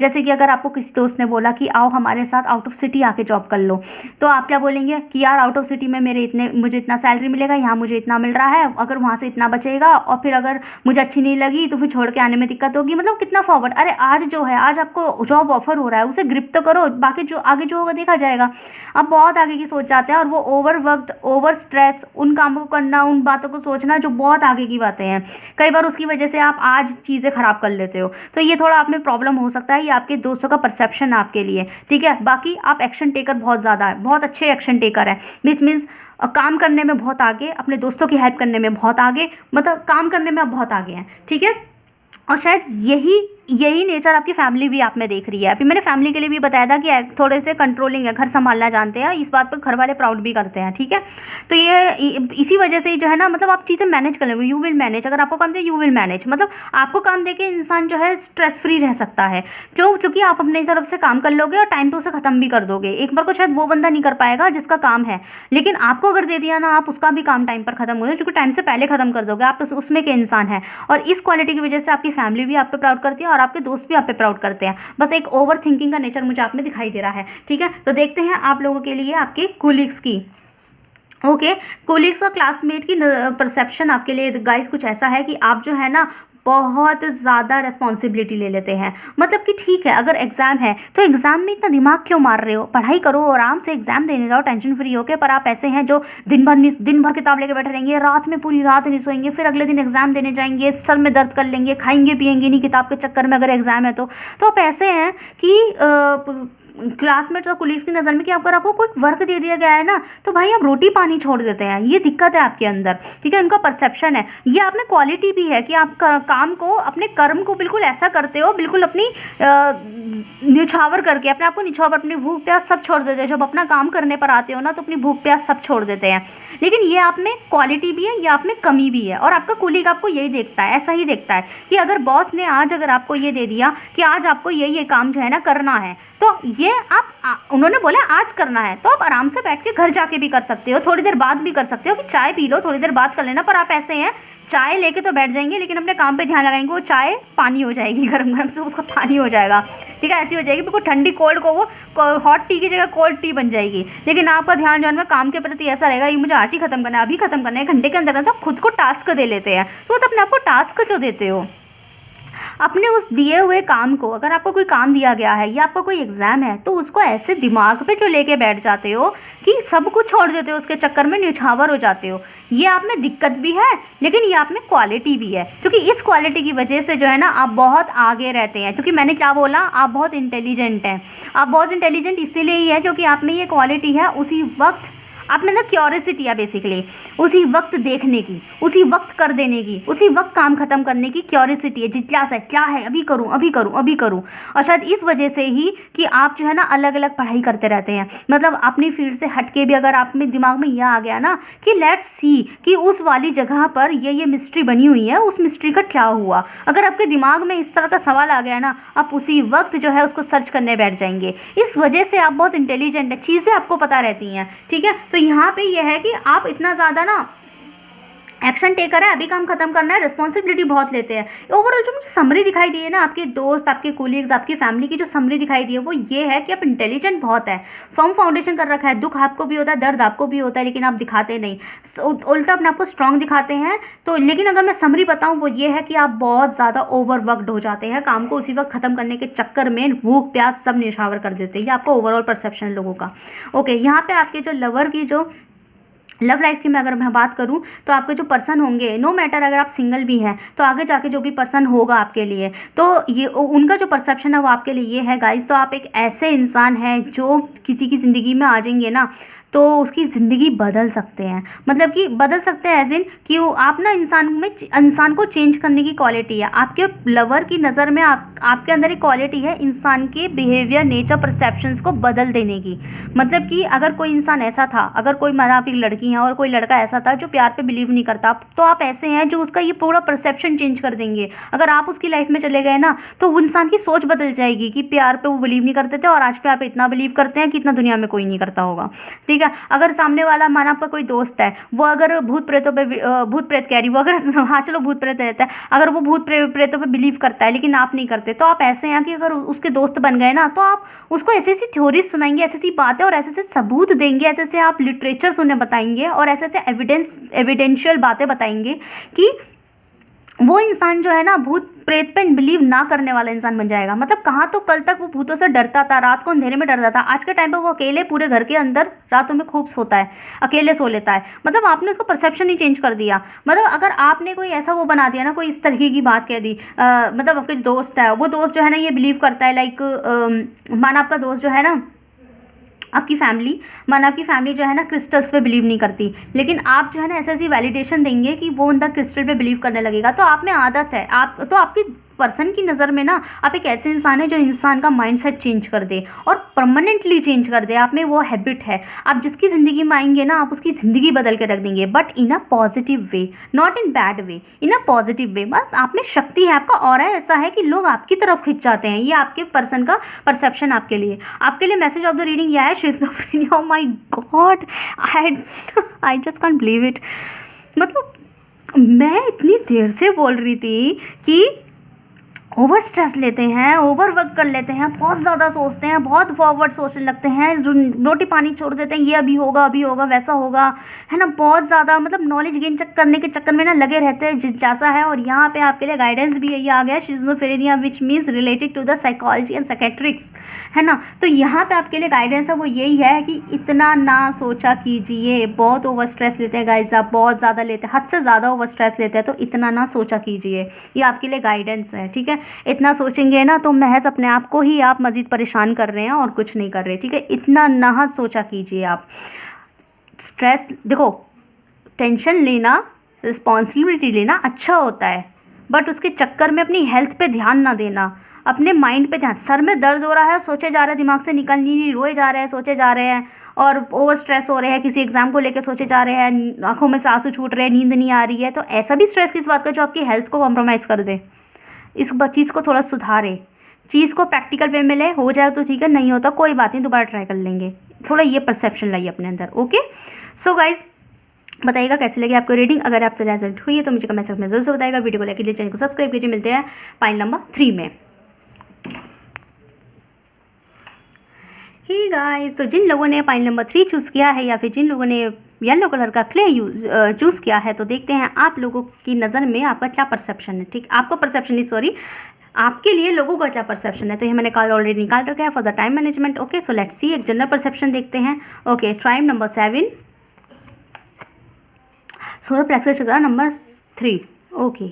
जैसे कि अगर आपको किसी दोस्त ने बोला कि आओ हमारे साथ आउट ऑफ सिटी आके जॉब कर लो, तो आप क्या बोलेंगे कि यार आउट ऑफ सिटी में मुझे इतना सैलरी मिलेगा, यहाँ मुझे इतना मिल रहा है, अगर वहाँ से इतना बचेगा, और फिर अगर मुझे अच्छी नहीं लगी तो फिर छोड़ के आने में दिक्कत होगी। मतलब कितना फॉरवर्ड। अरे आज जो है, आज आपको जॉब ऑफर हो रहा है, उसे ग्रिप तो करो, बाकी जो आगे जो होगा देखा जाएगा। आप बहुत आगे की सोच जाते हैं, और वो ओवरवर्क्ड, ओवर स्ट्रेस, उन कामों को करना, उन बातों को सोचना जो बहुत आगे की बातें हैं, कई बार उसकी वजह से आप आज चीज़ें खराब कर लेते हो। तो ये थोड़ा आप में प्रॉब्लम हो सकता है। ये आपके दोस्तों का परसेप्शन है आपके लिए, ठीक है। बाकी आप एक्शन टेकर बहुत ज़्यादा है, बहुत अच्छे एक्शन टेकर है, विच मीन्स काम करने में बहुत आगे, अपने दोस्तों की हेल्प करने में बहुत आगे, मतलब काम करने में आप बहुत आगे हैं, ठीक है। और शायद यही नेचर आपकी फैमिली भी आप में देख रही है। अभी मैंने फैमिली के लिए भी बताया था कि थोड़े से कंट्रोलिंग है, घर संभालना जानते हैं, इस बात पर घर वाले प्राउड भी करते हैं, ठीक है। तो ये इसी वजह से जो है ना, मतलब आप चीज़ें मैनेज कर लेंगे, यू विल मैनेज। अगर आपको काम दे यू विल मैनेज, मतलब आपको काम दे के इंसान जो है स्ट्रेस फ्री रह सकता है। क्योंकि आप अपनी तरफ से काम कर लोगे और टाइम पे उसे ख़त्म भी कर दोगे। एक बार को शायद वो बंदा नहीं कर पाएगा जिसका काम है, लेकिन आपको अगर दे दिया ना, आप उसका भी काम टाइम पर ख़त्म हो जाए, क्योंकि टाइम से पहले ख़त्म कर दोगे। आप उसमें के इंसान है, और इस क्वालिटी की वजह से आपकी फैमिली भी आप पे प्राउड करती है, और आपके दोस्त भी आप पे प्राउड करते हैं। बस एक ओवर थिंकिंग का नेचर मुझे आप में दिखाई दे रहा है, ठीक है। तो देखते हैं आप लोगों के लिए आपके कोलीग्स की, ओके, कोलीग्स और क्लासमेट की परसेप्शन आपके लिए गाइस कुछ ऐसा है कि आप जो है ना बहुत ज़्यादा रिस्पॉन्सिबिलिटी ले लेते हैं। मतलब कि ठीक है, अगर एग्ज़ाम है तो एग्ज़ाम में इतना दिमाग क्यों मार रहे हो, पढ़ाई करो, आराम से एग्ज़ाम देने जाओ टेंशन फ्री होके। पर आप ऐसे हैं जो दिन भर किताब लेके बैठे रहेंगे, रात में पूरी रात नहीं सोएंगे, फिर अगले दिन एग्ज़ाम देने जाएंगे, सर में दर्द कर लेंगे, खाएंगे पिएंगे नहीं किताब के चक्कर में अगर एग्ज़ाम है तो आप ऐसे हैं कि क्लासमेट्स और कोलीग्स की नज़र में कि अगर आपको कोई वर्क दे दिया गया है ना तो भाई आप रोटी पानी छोड़ देते हैं। ये दिक्कत है आपके अंदर, ठीक है। उनका परसेप्शन है, ये आप में क्वालिटी भी है कि आप काम को, अपने कर्म को बिल्कुल ऐसा करते हो, बिल्कुल अपनी निछावर करके, अपने आप को निछावर, अपनी भूख प्यास सब छोड़ देते हो। जब अपना काम करने पर आते हो ना तो अपनी भूख प्यास सब छोड़ देते हैं। लेकिन ये आप में क्वालिटी भी है, ये आप में कमी भी है। और आपका कोलीग आपको यही देखता है, ऐसा ही देखता है कि अगर बॉस ने आज अगर आपको ये दे दिया कि आज आपको ये काम जो है ना करना है, तो ये उन्होंने बोला आज करना है, तो आप आराम से बैठ के घर जाके भी कर सकते हो, थोड़ी देर बाद भी कर सकते हो कि चाय पी लो, थोड़ी देर बाद कर लेना। पर आप ऐसे हैं, चाय लेके तो बैठ जाएंगे लेकिन अपने काम पे ध्यान लगाएंगे, वो चाय पानी हो जाएगी, गरम से उसका पानी हो जाएगा, ठीक है। ऐसी हो जाएगी बिल्कुल ठंडी, कोल्ड को वो हॉट टी की जगह कोल्ड टी बन जाएगी। लेकिन आपका ध्यान जो है काम के प्रति ऐसा रहेगा, ये मुझे आज ही खत्म करना है, अभी खत्म करना है, घंटे के अंदर। तो खुद को टास्क दे लेते हैं, तो अपने आप को टास्क क्यों देते हो? अपने उस दिए हुए काम को, अगर आपको कोई काम दिया गया है या आपका कोई एग्ज़ाम है, तो उसको ऐसे दिमाग पे जो लेके बैठ जाते हो कि सब कुछ छोड़ देते हो, उसके चक्कर में न्यौछावर हो जाते हो। ये आप में दिक्कत भी है, लेकिन ये आप में क्वालिटी भी है, क्योंकि इस क्वालिटी की वजह से जो है ना आप बहुत आगे रहते हैं। क्योंकि मैंने क्या बोला, आप बहुत इंटेलिजेंट हैं। आप बहुत इंटेलिजेंट इसीलिए ही है क्योंकि आप में ये क्वालिटी है, उसी वक्त आप में ना क्यूरियोसिटी है बेसिकली, उसी वक्त देखने की, उसी वक्त कर देने की, उसी वक्त काम खत्म करने की क्यूरियोसिटी है, जिज्ञासा है, क्या है, अभी करूँ अभी करूँ अभी करूँ। और शायद इस वजह से ही कि आप जो है ना अलग अलग पढ़ाई करते रहते हैं। मतलब अपनी फील्ड से हट के भी अगर आप में दिमाग में यह आ गया ना कि लेट्स सी कि उस वाली जगह पर ये मिस्ट्री बनी हुई है, उस मिस्ट्री का क्या हुआ, अगर आपके दिमाग में इस तरह का सवाल आ गया ना, आप उसी वक्त जो है उसको सर्च करने बैठ जाएंगे। इस वजह से आप बहुत इंटेलिजेंट है, चीज़ें आपको पता रहती हैं, ठीक है। तो यहाँ पे यह है कि आप इतना ज़्यादा ना एक्शन टेकर है, अभी काम खत्म करना है, रिस्पॉन्सिबिलिटी बहुत लेते हैं। ओवरऑल जो मुझे समरी दिखाई दी है ना, आपके दोस्त, आपके कोलीग्स, आपकी फैमिली की जो समरी दिखाई दी है वो ये है कि आप इंटेलिजेंट बहुत है, फर्म फाउंडेशन कर रखा है, दुख आपको भी होता है, दर्द आपको भी होता है, लेकिन आप दिखाते नहीं, उल्टा अपने आपको स्ट्रांग दिखाते हैं। तो लेकिन अगर मैं समरी बताऊँ वो ये है कि आप बहुत ज़्यादा ओवरवर्कड हो जाते हैं, काम को उसी वक्त खत्म करने के चक्कर में भूख प्यास सब निछावर कर देते हैं। ये आपका ओवरऑल परसेप्शन है लोगों का। ओके, यहाँ पे आपके जो लवर की जो लव लाइफ की अगर मैं बात करूं तो आपके जो पर्सन होंगे, नो मैटर अगर आप सिंगल भी हैं, तो आगे जाके जो भी पर्सन होगा आपके लिए, तो ये उनका जो परसेप्शन है वो आपके लिए ये है गाइस। तो आप एक ऐसे इंसान हैं जो किसी की ज़िंदगी में आ जाएंगे ना तो उसकी ज़िंदगी बदल सकते हैं। मतलब कि बदल सकते हैं एज इन कि आप ना इंसान को चेंज करने की क्वालिटी है आपके लवर की नज़र में। आपके अंदर एक क्वालिटी है इंसान के बिहेवियर, नेचर, परसेप्शंस को बदल देने की। मतलब कि अगर कोई इंसान ऐसा था, अगर कोई मतलब आप एक लड़की हैं और कोई लड़का ऐसा था जो प्यार पे बिलीव नहीं करता, तो आप ऐसे हैं जो उसका ये पूरा परसेप्शन चेंज कर देंगे। अगर आप उसकी लाइफ में चले गए ना तो वो इंसान की सोच बदल जाएगी कि प्यार पे वो बिलीव नहीं करते थे और आज प्यार पे इतना बिलीव करते हैं कि इतना दुनिया में कोई नहीं करता होगा, ठीक है। अगर सामने वाला माना आपका कोई दोस्त है, वो अगर भूत प्रेतों पे, भूत प्रेत कह रही, वो अगर हाँ चलो भूत प्रेत रहता है, अगर वो भूत प्रेतों पे बिलीव करता है लेकिन आप नहीं करते, तो आप ऐसे हैं कि अगर उसके दोस्त बन गए ना तो आप उसको ऐसी ऐसी थ्योरीज सुनाएंगे, ऐसी ऐसी बातें और ऐसे ऐसे सबूत देंगे, ऐसे ऐसे आप लिटरेचर उन्हें बताएंगे और ऐसे ऐसे एविडेंशियल बातें बताएंगे कि वो इंसान जो है ना भूत प्रेत पे बिलीव ना करने वाला इंसान बन जाएगा। मतलब कहाँ तो कल तक वो भूतों से डरता था, रात को अंधेरे में डरता था, आज के टाइम पे वो अकेले पूरे घर के अंदर रातों में खूब सोता है, अकेले सो लेता है। मतलब आपने उसको परसेप्शन ही चेंज कर दिया। मतलब अगर आपने कोई ऐसा वो बना दिया ना, कोई इस तरीके की बात कह दी, मतलब आपके दोस्त है, वो दोस्त जो है ना ये बिलीव करता है, लाइक माना आपका दोस्त जो है ना, आपकी फैमिली जो है ना क्रिस्टल्स पे बिलीव नहीं करती, लेकिन आप जो है ना ऐसी ऐसी वैलिडेशन देंगे कि वो उनका क्रिस्टल पे बिलीव करने लगेगा। तो आप में आदत है, आप तो आपकी पर्सन की नज़र में ना आप एक ऐसे इंसान है जो इंसान का माइंडसेट चेंज कर दे और परमानेंटली चेंज कर दे। आप में वो हैबिट है, आप जिसकी ज़िंदगी में आएंगे ना आप उसकी ज़िंदगी बदल के रख देंगे, but in a positive way, not in bad way, in a positive way. बस आप में शक्ति है, आपका ऑरा ऐसा है कि लोग आपकी तरफ खिंच जाते हैं। ये आपके पर्सन का परसेप्शन आपके लिए मैसेज ऑफ द रीडिंग यह है, schizophrenia. Oh my God, I just can't believe it. मतलब मैं इतनी देर से बोल रही थी कि ओवर स्ट्रेस लेते हैं, ओवर वर्क कर लेते हैं, बहुत ज़्यादा सोचते हैं, बहुत फॉरवर्ड सोचने लगते हैं, रोटी पानी छोड़ देते हैं, ये अभी होगा वैसा होगा, है ना। बहुत ज़्यादा मतलब नॉलेज गेन करने के चक्कर में ना लगे रहते हैं, जिज्ञासा है। और यहाँ पे आपके लिए गाइडेंस भी ये आ गया, schizophrenia which means related to the psychology and psychiatrics, है ना। तो यहाँ पे आपके लिए गाइडेंस है वो यही है कि इतना ना सोचा कीजिए। बहुत ओवर स्ट्रेस लेते हैं गाइज आप, बहुत ज़्यादा लेते हैं, हद से ज़्यादा ओवर स्ट्रेस लेते हैं, तो इतना ना सोचा कीजिए। ये आपके लिए गाइडेंस है, ठीक है। इतना सोचेंगे ना तो महज अपने आप को ही आप मज़ीद परेशान कर रहे हैं और कुछ नहीं कर रहे, ठीक है। इतना ना सोचा कीजिए आप। स्ट्रेस देखो, टेंशन लेना, रिस्पॉन्सिबिलिटी लेना अच्छा होता है, बट उसके चक्कर में अपनी हेल्थ पे ध्यान ना देना, अपने माइंड पे ध्यान। सर में दर्द हो रहा है, सोचे जा रहे हैं, दिमाग से निकल नहीं, रोए जा रहे हैं, सोचे जा रहे हैं और ओवर स्ट्रेस हो रहे हैं, किसी एग्जाम को लेकर सोचे जा रहे हैं, आंखों में से आंसू छूट रहे हैं, नींद नहीं आ रही है, तो ऐसा भी स्ट्रेस किस बात का जो आपकी हेल्थ को कॉम्प्रोमाइज़ कर दे। इस चीज़ को थोड़ा सुधारे, चीज़ को प्रैक्टिकल वे में ले, हो जाए तो ठीक है, नहीं होता कोई बात नहीं, दोबारा ट्राई कर लेंगे। थोड़ा ये परसेप्शन लाइए अपने अंदर। ओके, सो गाइज बताइएगा कैसी लगी आपको रीडिंग। अगर आपसे रेजल्ट हुई है तो मुझे कमेंट सेक्शन में जरूर से बताइएगा। वीडियो को लाइक कीजिए, चैनल को सब्सक्राइब कीजिए। मिलते हैं पाइल नंबर 3 में। ही गाइस, तो जिन लोगों ने पाइल नंबर 3 चूज़ किया है या फिर जिन लोगों ने येलो कलर का क्ले चूज़ किया है, तो देखते हैं आप लोगों की नज़र में आपका क्या परसेप्शन है, ठीक। आपका परसेप्शन नहीं, सॉरी, आपके लिए लोगों का क्या परसेप्शन है, तो ये मैंने कल ऑलरेडी निकाल रखा है for the time management. Okay, so let's see एक जनरल परसेप्शन देखते हैं। ओके, ट्राइम नंबर 7, सोलर प्लेक्सस चक्र नंबर 3। ओके,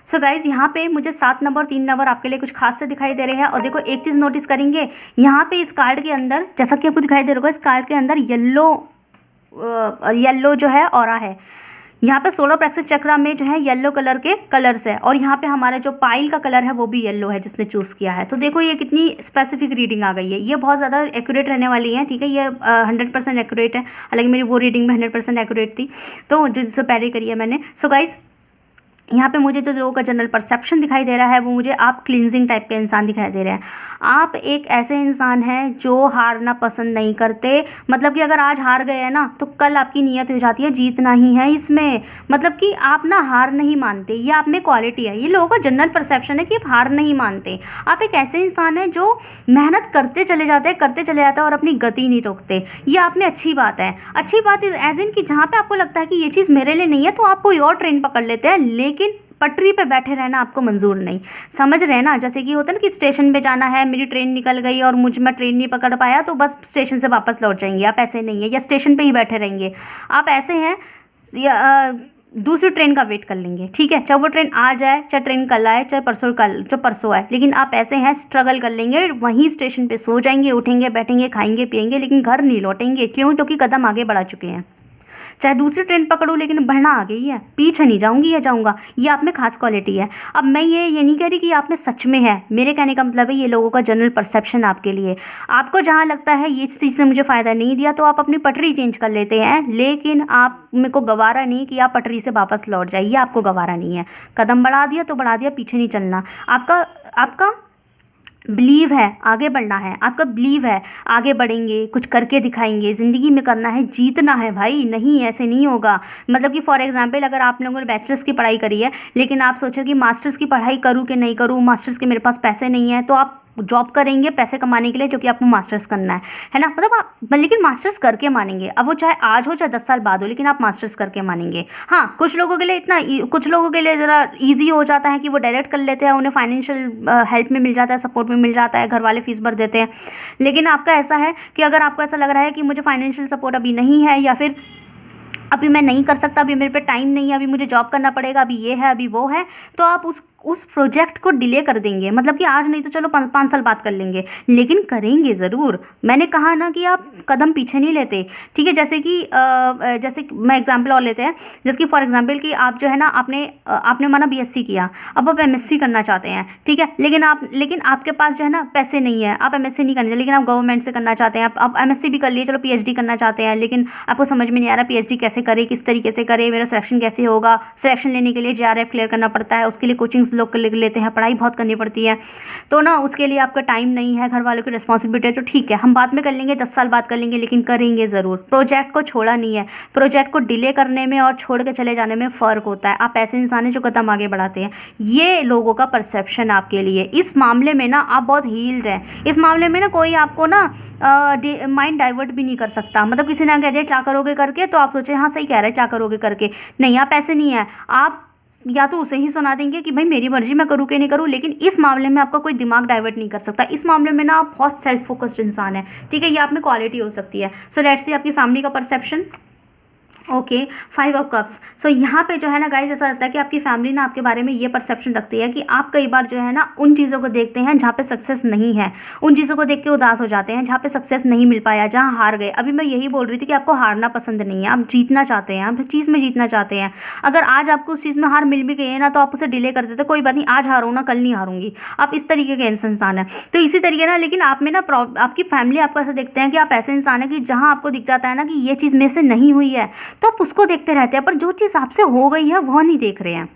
सो गाइज यहाँ पे मुझे 7 नंबर 3 नंबर आपके लिए कुछ खास से दिखाई दे रहे हैं। और देखो एक चीज़ नोटिस करेंगे यहाँ पे इस कार्ड के अंदर, जैसा कि आपको दिखाई दे रहा होगा, इस कार्ड के अंदर येलो जो है ऑरा है। यहाँ पे सोलर प्लेक्सस चक्र में जो है येलो कलर के कलर्स है, और यहाँ पे हमारा जो पाइल का कलर है वो भी येलो है जिसने चूज़ किया है। तो देखो ये कितनी स्पेसिफिक रीडिंग आ गई है, ये बहुत ज़्यादा एक्यूरेट रहने वाली है। ठीक है, ये 100% एक्यूरेट है, हालांकि मेरी वो रीडिंग में 100% एक्यूरेट थी, तो जिससे पैरी करी है मैंने। सो गाइज यहाँ पे मुझे जो लोगों का जनरल परसेप्शन दिखाई दे रहा है वो मुझे आप क्लिनजिंग टाइप के इंसान दिखाई दे रहे हैं। आप एक ऐसे इंसान हैं जो हारना पसंद नहीं करते, मतलब कि अगर आज हार गए हैं ना तो कल आपकी नीयत हो जाती है जीतना ही है इसमें, मतलब कि आप ना हार नहीं मानते, ये आप में क्वालिटी है। ये लोगों का जनरल परसेप्शन है कि आप हार नहीं मानते। आप एक ऐसे इंसान हैं जो मेहनत करते चले जाते हैं और अपनी गति नहीं रोकते। ये आप में अच्छी बात है। अच्छी बात एज इन कि जहाँ पे आपको लगता है कि ये चीज़ मेरे लिए नहीं है तो आप कोई और ट्रेन पकड़ लेते हैं, लेकिन पटरी पे बैठे रहना आपको मंजूर नहीं। समझ रहे हैं ना, जैसे कि होता है ना कि स्टेशन पे जाना है, मेरी ट्रेन निकल गई और मैं ट्रेन नहीं पकड़ पाया तो बस स्टेशन से वापस लौट जाएंगे। आप ऐसे नहीं है, या स्टेशन पे ही बैठे रहेंगे। आप ऐसे हैं दूसरी ट्रेन का वेट कर लेंगे। ठीक है, चाहे वो ट्रेन आ जाए, चाहे ट्रेन कल आए, चाहे परसों आए, लेकिन आप ऐसे हैं स्ट्रगल कर लेंगे, वहीं स्टेशन पे सो जाएंगे, उठेंगे, बैठेंगे, खाएंगे, पिएंगे, लेकिन घर नहीं लौटेंगे। क्यों? क्योंकि कदम आगे बढ़ा चुके हैं। चाहे दूसरी ट्रेन पकड़ूँ लेकिन बढ़ना आ गई है, पीछे नहीं जाऊंगी या जाऊंगा। ये आप में खास क्वालिटी है। अब मैं ये नहीं कह रही कि आप में सच में है, मेरे कहने का मतलब है ये लोगों का जनरल परसेप्शन आपके लिए। आपको जहाँ लगता है ये चीज़ से मुझे फ़ायदा नहीं दिया तो आप अपनी पटरी चेंज कर लेते हैं, लेकिन आप मेरे को गवारा नहीं कि आप पटरी से वापस लौट जाइए। आपको गवारा नहीं है, कदम बढ़ा दिया तो बढ़ा दिया, पीछे नहीं चलना। आपका बिलीव है आगे बढ़ना है, आपका बिलीव है आगे बढ़ेंगे, कुछ करके दिखाएंगे, ज़िंदगी में करना है, जीतना है भाई। नहीं, ऐसे नहीं होगा। मतलब कि फॉर एग्जांपल अगर आप लोगों ने बैचलर्स की पढ़ाई करी है लेकिन आप सोचो कि मास्टर्स की पढ़ाई करूँ कि नहीं करूँ, मास्टर्स के मेरे पास पैसे नहीं है, तो आप जॉब करेंगे पैसे कमाने के लिए, जो कि आपको मास्टर्स करना है ना। मतलब आप लेकिन मास्टर्स करके मानेंगे, अब वो चाहे आज हो चाहे 10 साल बाद हो, लेकिन आप मास्टर्स करके मानेंगे। हाँ, कुछ लोगों के लिए कुछ लोगों के लिए ज़रा इजी हो जाता है कि वो डायरेक्ट कर लेते हैं, उन्हें फाइनेंशियल हेल्प में मिल जाता है, सपोर्ट में मिल जाता है, घर वाले फीस भर देते हैं। लेकिन आपका ऐसा है कि अगर आपको ऐसा लग रहा है कि मुझे फाइनेंशियल सपोर्ट अभी नहीं है, या फिर अभी मैं नहीं कर सकता, अभी मेरे पे टाइम नहीं है, अभी मुझे जॉब करना पड़ेगा, अभी ये है, अभी वो है, तो आप उस प्रोजेक्ट को डिले कर देंगे। मतलब कि आज नहीं तो चलो 5 साल बाद कर लेंगे, लेकिन करेंगे ज़रूर। मैंने कहा ना कि आप कदम पीछे नहीं लेते। ठीक है, जैसे कि मैं एग्जांपल और लेते हैं, जैसे कि फॉर एग्जांपल कि आप जो है ना आपने माना BSc किया, अब आप MSc करना चाहते हैं। ठीक है, लेकिन आपके पास जो है ना पैसे नहीं है, आप MSc नहीं करना, लेकिन आप गवर्नमेंट से करना चाहते हैं। आप MSc भी कर लिए, चलो PhD करना चाहते हैं, लेकिन आपको समझ में नहीं आ रहा PhD कैसे करे, किस तरीके से करे, मेरा सिलेक्शन कैसे होगा। सिलेक्शन लेने के लिए JRF क्लियर करना पड़ता है, उसके लिए कोचिंग लोग लिख लेते हैं, पढ़ाई बहुत करनी पड़ती है, तो ना उसके लिए आपका टाइम नहीं है, घर वालों की रिस्पॉन्सिबिलिटी है, तो ठीक है हम बाद में कर लेंगे, 10 साल बाद कर लेंगे, लेकिन करेंगे ज़रूर। प्रोजेक्ट को छोड़ा नहीं है। प्रोजेक्ट को डिले करने में और छोड़ के चले जाने में फ़र्क होता है। आप ऐसे इंसान हैं जो कदम आगे बढ़ाते हैं। ये लोगों का परसेप्शन आपके लिए। इस मामले में ना आप बहुत हील्ड हैं। इस मामले में ना कोई आपको ना माइंड डाइवर्ट भी नहीं कर सकता। मतलब किसी ने कह दिया क्या करोगे करके, तो आप सोचे हाँ सही कह रहा है क्या करोगे करके, नहीं आप ऐसे नहीं है। आप या तो उसे ही सुना देंगे कि भाई मेरी मर्जी मैं करूँ कि नहीं करूँ, लेकिन इस मामले में आपका कोई दिमाग डाइवर्ट नहीं कर सकता। इस मामले में ना आप बहुत सेल्फ फोकस्ड इंसान है। ठीक है, ये आप में क्वालिटी हो सकती है। सो लेट्स सी आपकी फैमिली का perception. Okay, 5 of cups. So यहाँ पे जो है ना गाइज ऐसा लगता है कि आपकी फैमिली ना आपके बारे में ये परसेप्शन रखती है कि आप कई बार जो है ना उन चीज़ों को देखते हैं जहाँ पे सक्सेस नहीं है, उन चीज़ों को देख के उदास हो जाते हैं जहाँ पे सक्सेस नहीं मिल पाया, जहाँ हार गए। अभी मैं यही बोल रही थी कि आपको हारना पसंद नहीं है, आप जीतना चाहते हैं, आप चीज़ में जीतना चाहते हैं। अगर आज आपको उस चीज़ में हार मिल भी गई है ना तो आप उसे डिले कर देते, कोई बात नहीं आज हारूँ ना, कल नहीं हारूंगी। आप इस तरीके के इंसान है। तो इसी तरीके ना, लेकिन आप में ना आपकी फैमिली आपको ऐसा देखते हैं कि आप ऐसे इंसान है कि जहाँ आपको दिख जाता है ना कि ये चीज़ मेरे से नहीं हुई है तो आप उसको देखते रहते हैं, पर जो चीज़ आपसे हो गई है वो नहीं देख रहे हैं।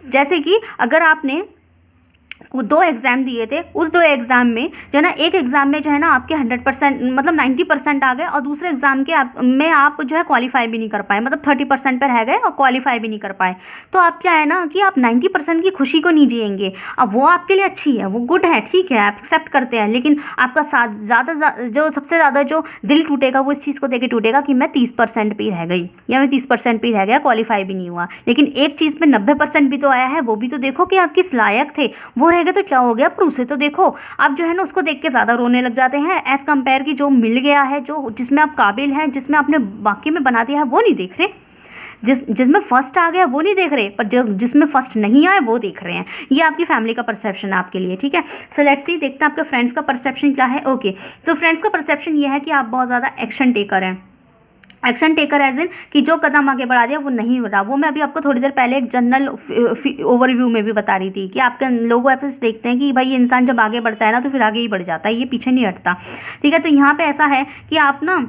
जैसे कि अगर आपने दो एग्ज़ाम दिए थे, उस दो एग्ज़ाम में जो है ना, एक एग्ज़ाम में जो है ना आपके 100% मतलब 90% आ गए, और दूसरे एग्ज़ाम के आप जो है क्वालिफाई भी नहीं कर पाए, मतलब 30% पर रह गए और क्वालिफाई भी नहीं कर पाए। तो आप क्या है ना कि आप 90% की खुशी को नहीं जिएंगे। अब वो आपके लिए अच्छी है, वो गुड है, ठीक है, आप एक्सेप्ट करते हैं, लेकिन आपका ज़्यादा जो सबसे ज़्यादा जो दिल टूटेगा वो इस चीज़ को देख के टूटेगा कि मैं 30% पे ही रह गई, या मैं 30% पे ही रह गया, क्वालिफाई भी नहीं हुआ। लेकिन एक चीज़ पे 90% भी तो आया है, वो भी तो देखो कि आप किस लायक थे। वो रह गए तो क्या हो गया, पर उसे तो देखो। आप जो है ना उसको देख के ज़्यादा रोने लग जाते हैं एज़ कम्पेयर की जो मिल गया है, जो जिसमें आप काबिल हैं, जिसमें आपने बाकी में बना दिया है, वो नहीं देख रहे। जिसमें फर्स्ट आ गया वो नहीं देख रहे, पर जो जिसमें फर्स्ट नहीं आए वो देख रहे हैं। ये आपकी फैमिली का परसेप्शन है आपके लिए, ठीक है। सो लेट्स सी, देखते हैं आपके फ्रेंड्स का परसेप्शन क्या है। ओके, तो फ्रेंड्स का परसेप्शन ये है कि आप बहुत ज़्यादा एक्शन टेकर हैं। एक्शन टेकर एज इन कि जो कदम आगे बढ़ा दिया वो नहीं हो रहा। वो मैं अभी आपको थोड़ी देर पहले एक जनरल ओवरव्यू में भी बता रही थी कि आपके लोग ऐसे देखते हैं कि भाई ये इंसान जब आगे बढ़ता है ना तो फिर आगे ही बढ़ जाता है, ये पीछे नहीं हटता, ठीक है। तो यहाँ पे ऐसा है कि आप ना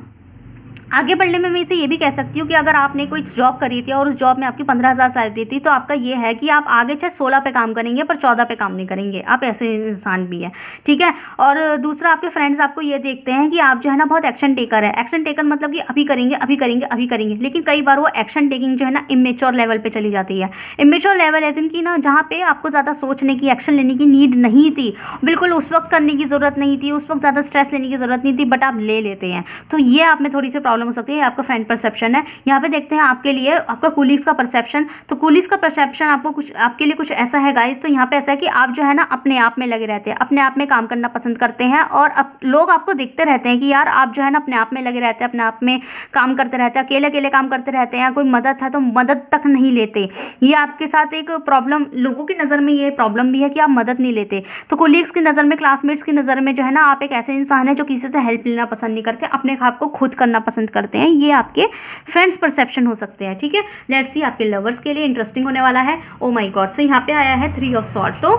आगे बढ़ने में मैं इसे ये भी कह सकती हूँ कि अगर आपने कोई जॉब करी थी और उस जॉब में आपकी 15,000 सैलरी थी, तो आपका ये है कि आप आगे चाहे 16 पे काम करेंगे पर 14 पे काम नहीं करेंगे। आप ऐसे इंसान भी है, ठीक है। और दूसरा, आपके फ्रेंड्स आपको ये देखते हैं कि आप जो है ना बहुत एक्शन टेकर है। एक्शन टेकर मतलब कि अभी करेंगे अभी करेंगे अभी करेंगे, लेकिन कई बार वो एक्शन टेकिंग जो है ना इमेच्योर लेवल पर चली जाती है। इमेच्योर लेवल एज इन की ना जहाँ पे आपको ज़्यादा सोचने की, एक्शन लेने की नीड नहीं थी, बिल्कुल उस वक्त करने की ज़रूरत नहीं थी, उस वक्त ज़्यादा स्ट्रेस लेने की ज़रूरत नहीं थी, बट आप ले लेते हैं। तो ये आप में थोड़ी सी प्रॉब्लम हो सकती है। आपका फ्रेंड परसेप्शन है। यहाँ पे देखते हैं आपके लिए आपका कुलीग्स का परसेप्शन। तो कुलीग्स का परसेप्शन आपको कुछ आपके लिए कुछ ऐसा है गाइस। तो यहाँ पे ऐसा है कि आप जो है ना अपने आप में लगे रहते हैं, अपने आप में काम करना पसंद करते हैं, और लोग आपको देखते रहते हैं कि यार आप जो है ना अपने आप में लगे रहते हैं, अपने आप में काम करते रहते हैं, अकेले अकेले काम करते रहते हैं, कोई मदद है तो मदद तक नहीं लेते। ये आपके साथ एक प्रॉब्लम, लोगों की नज़र में ये प्रॉब्लम भी है कि आप मदद नहीं लेते। तो कुलीग्स की नज़र में, क्लासमेट्स की नज़र में जो है ना आप एक ऐसे इंसान है जो किसी से हेल्प लेना पसंद नहीं करते, अपने आप को खुद करना पसंद करते हैं। ये आपके फ्रेंड्स परसेप्शन हो सकते हैं, ठीक है। लेट्स सी, आपके लवर्स के लिए इंटरेस्टिंग होने वाला है। ओ माय गॉड, सो यहाँ पे आया है 3 ऑफ सॉर्ड। तो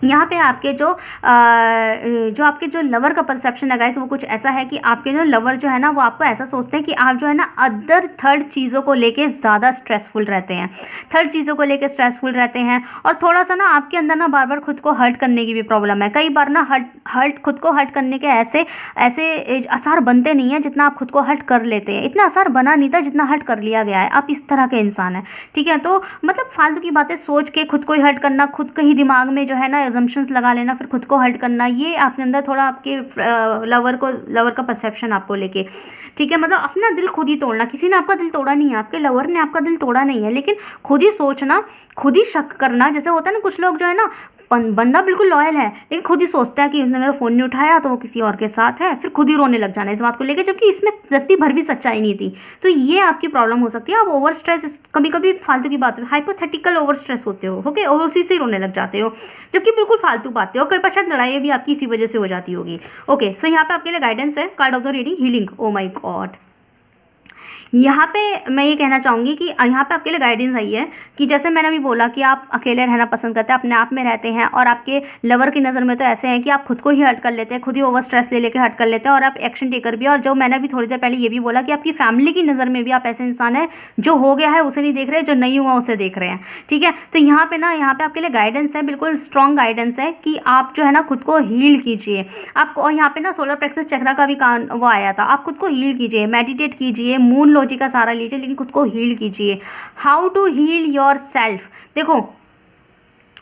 यहाँ पे आपके आपके जो लवर का परसेप्शन है गाइस, वो कुछ ऐसा है कि आपके जो लवर जो है ना वो आपको ऐसा सोचते हैं कि आप जो है ना अदर थर्ड चीज़ों को लेके ज़्यादा स्ट्रेसफुल रहते हैं, थर्ड चीज़ों को लेके स्ट्रेसफुल रहते हैं। और थोड़ा सा ना आपके अंदर ना बार बार खुद को हर्ट करने की भी प्रॉब्लम है। कई बार ना खुद को हर्ट करने के ऐसे आसार बनते नहीं हैं जितना आप खुद को हर्ट कर लेते हैं। इतना आसार बना नहीं था जितना हर्ट कर लिया गया है। आप इस तरह के इंसान हैं, ठीक है। तो मतलब फालतू की बातें सोच के खुद को ही हर्ट करना, खुद के ही दिमाग में जो है ना एजम्पशंस लगा लेना, फिर खुद को हर्ट करना, ये आपके अंदर थोड़ा आपके लवर का परसेप्शन आपको लेके, ठीक है। मतलब अपना दिल खुद ही तोड़ना, किसी ने आपका दिल तोड़ा नहीं है, आपके लवर ने आपका दिल तोड़ा नहीं है, लेकिन खुद ही सोचना, खुद ही शक करना। जैसे होता है ना कुछ लोग जो है ना बंदा बिल्कुल लॉयल है लेकिन खुद ही सोचता है कि उसने मेरा फ़ोन नहीं उठाया तो वो किसी और के साथ है, फिर खुद ही रोने लग जाना इस बात को लेकर, जबकि इसमें रत्ती भर भी सच्चाई नहीं थी। तो ये आपकी प्रॉब्लम हो सकती है। आप ओवर स्ट्रेस, कभी कभी फालतू की बात, हाइपोथेटिकल ओवर स्ट्रेस होते हो, ओके, और उसी से रोने लग जाते हो, जबकि बिल्कुल फालतू बातें हो। कई बार शायद लड़ाई भी आपकी इसी वजह से हो जाती होगी। ओके, सो यहाँ पे आपके लिए गाइडेंस है, card of the reading, healing. Oh my god, यहाँ पे मैं ये कहना चाहूँगी कि यहाँ पे आपके लिए गाइडेंस आई है कि जैसे मैंने अभी बोला कि आप अकेले रहना पसंद करते हैं, अपने आप में रहते हैं, और आपके लवर की नज़र में तो ऐसे हैं कि आप खुद को ही हर्ट कर लेते हैं, खुद ही ओवर स्ट्रेस ले लेके हर्ट कर लेते हैं, और आप एक्शन टेकर भी। और जो मैंने अभी थोड़ी देर पहले ये भी बोला कि आपकी फैमिली की नज़र में भी आप ऐसे इंसान है जो हो गया है उसे नहीं देख रहे, जो नहीं हुआ उसे देख रहे हैं, ठीक है। तो यहाँ पे आपके लिए गाइडेंस है, बिल्कुल स्ट्रॉन्ग गाइडेंस है कि आप जो है ना खुद को हील कीजिए। आपको, और यहाँ पे ना सोलर प्लेक्सस चक्रा का भी वो आया था, आप खुद को हील कीजिए, मेडिटेट कीजिए, मून लॉजिक का सहारा लीजिए, लेकिन खुद को हील कीजिए। How to heal yourself, देखो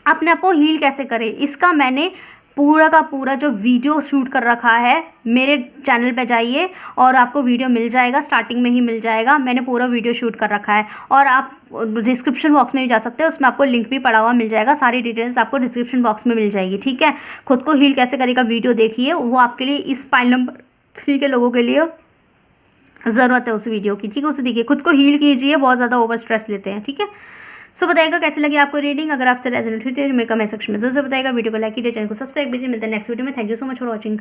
अपने आप को हील कैसे करें, इसका मैंने पूरा का पूरा जो वीडियो शूट कर रखा है, मेरे चैनल पे जाइए और आपको वीडियो मिल जाएगा, स्टार्टिंग में ही मिल जाएगा। मैंने पूरा वीडियो शूट कर रखा है, और आप डिस्क्रिप्शन बॉक्स में भी जा सकते हैं, उसमें आपको लिंक भी पड़ा हुआ मिल जाएगा, सारी डिटेल्स आपको डिस्क्रिप्शन बॉक्स में मिल जाएगी, ठीक है। खुद को हील कैसे करेगा वीडियो देखिए, वो आपके लिए इस पाइल नंबर 3 के लोगों के लिए ज़रूरत है उस वीडियो की, ठीक है। उसे देखिए, खुद को हील कीजिए, बहुत ज़्यादा ओवर स्ट्रेस लेते हैं, ठीक है। सो बताइएगा कैसे लगी आपको रीडिंग। अगर आपसे रेजोनेट हुई तो मेरे कमेंट सेक्शन में जरूर बताइएगा। वीडियो को लाइक कीजिए, चैनल को सब्सक्राइब कीजिए। मिलते हैं नेक्स्ट वीडियो में। Thank you so much for watching.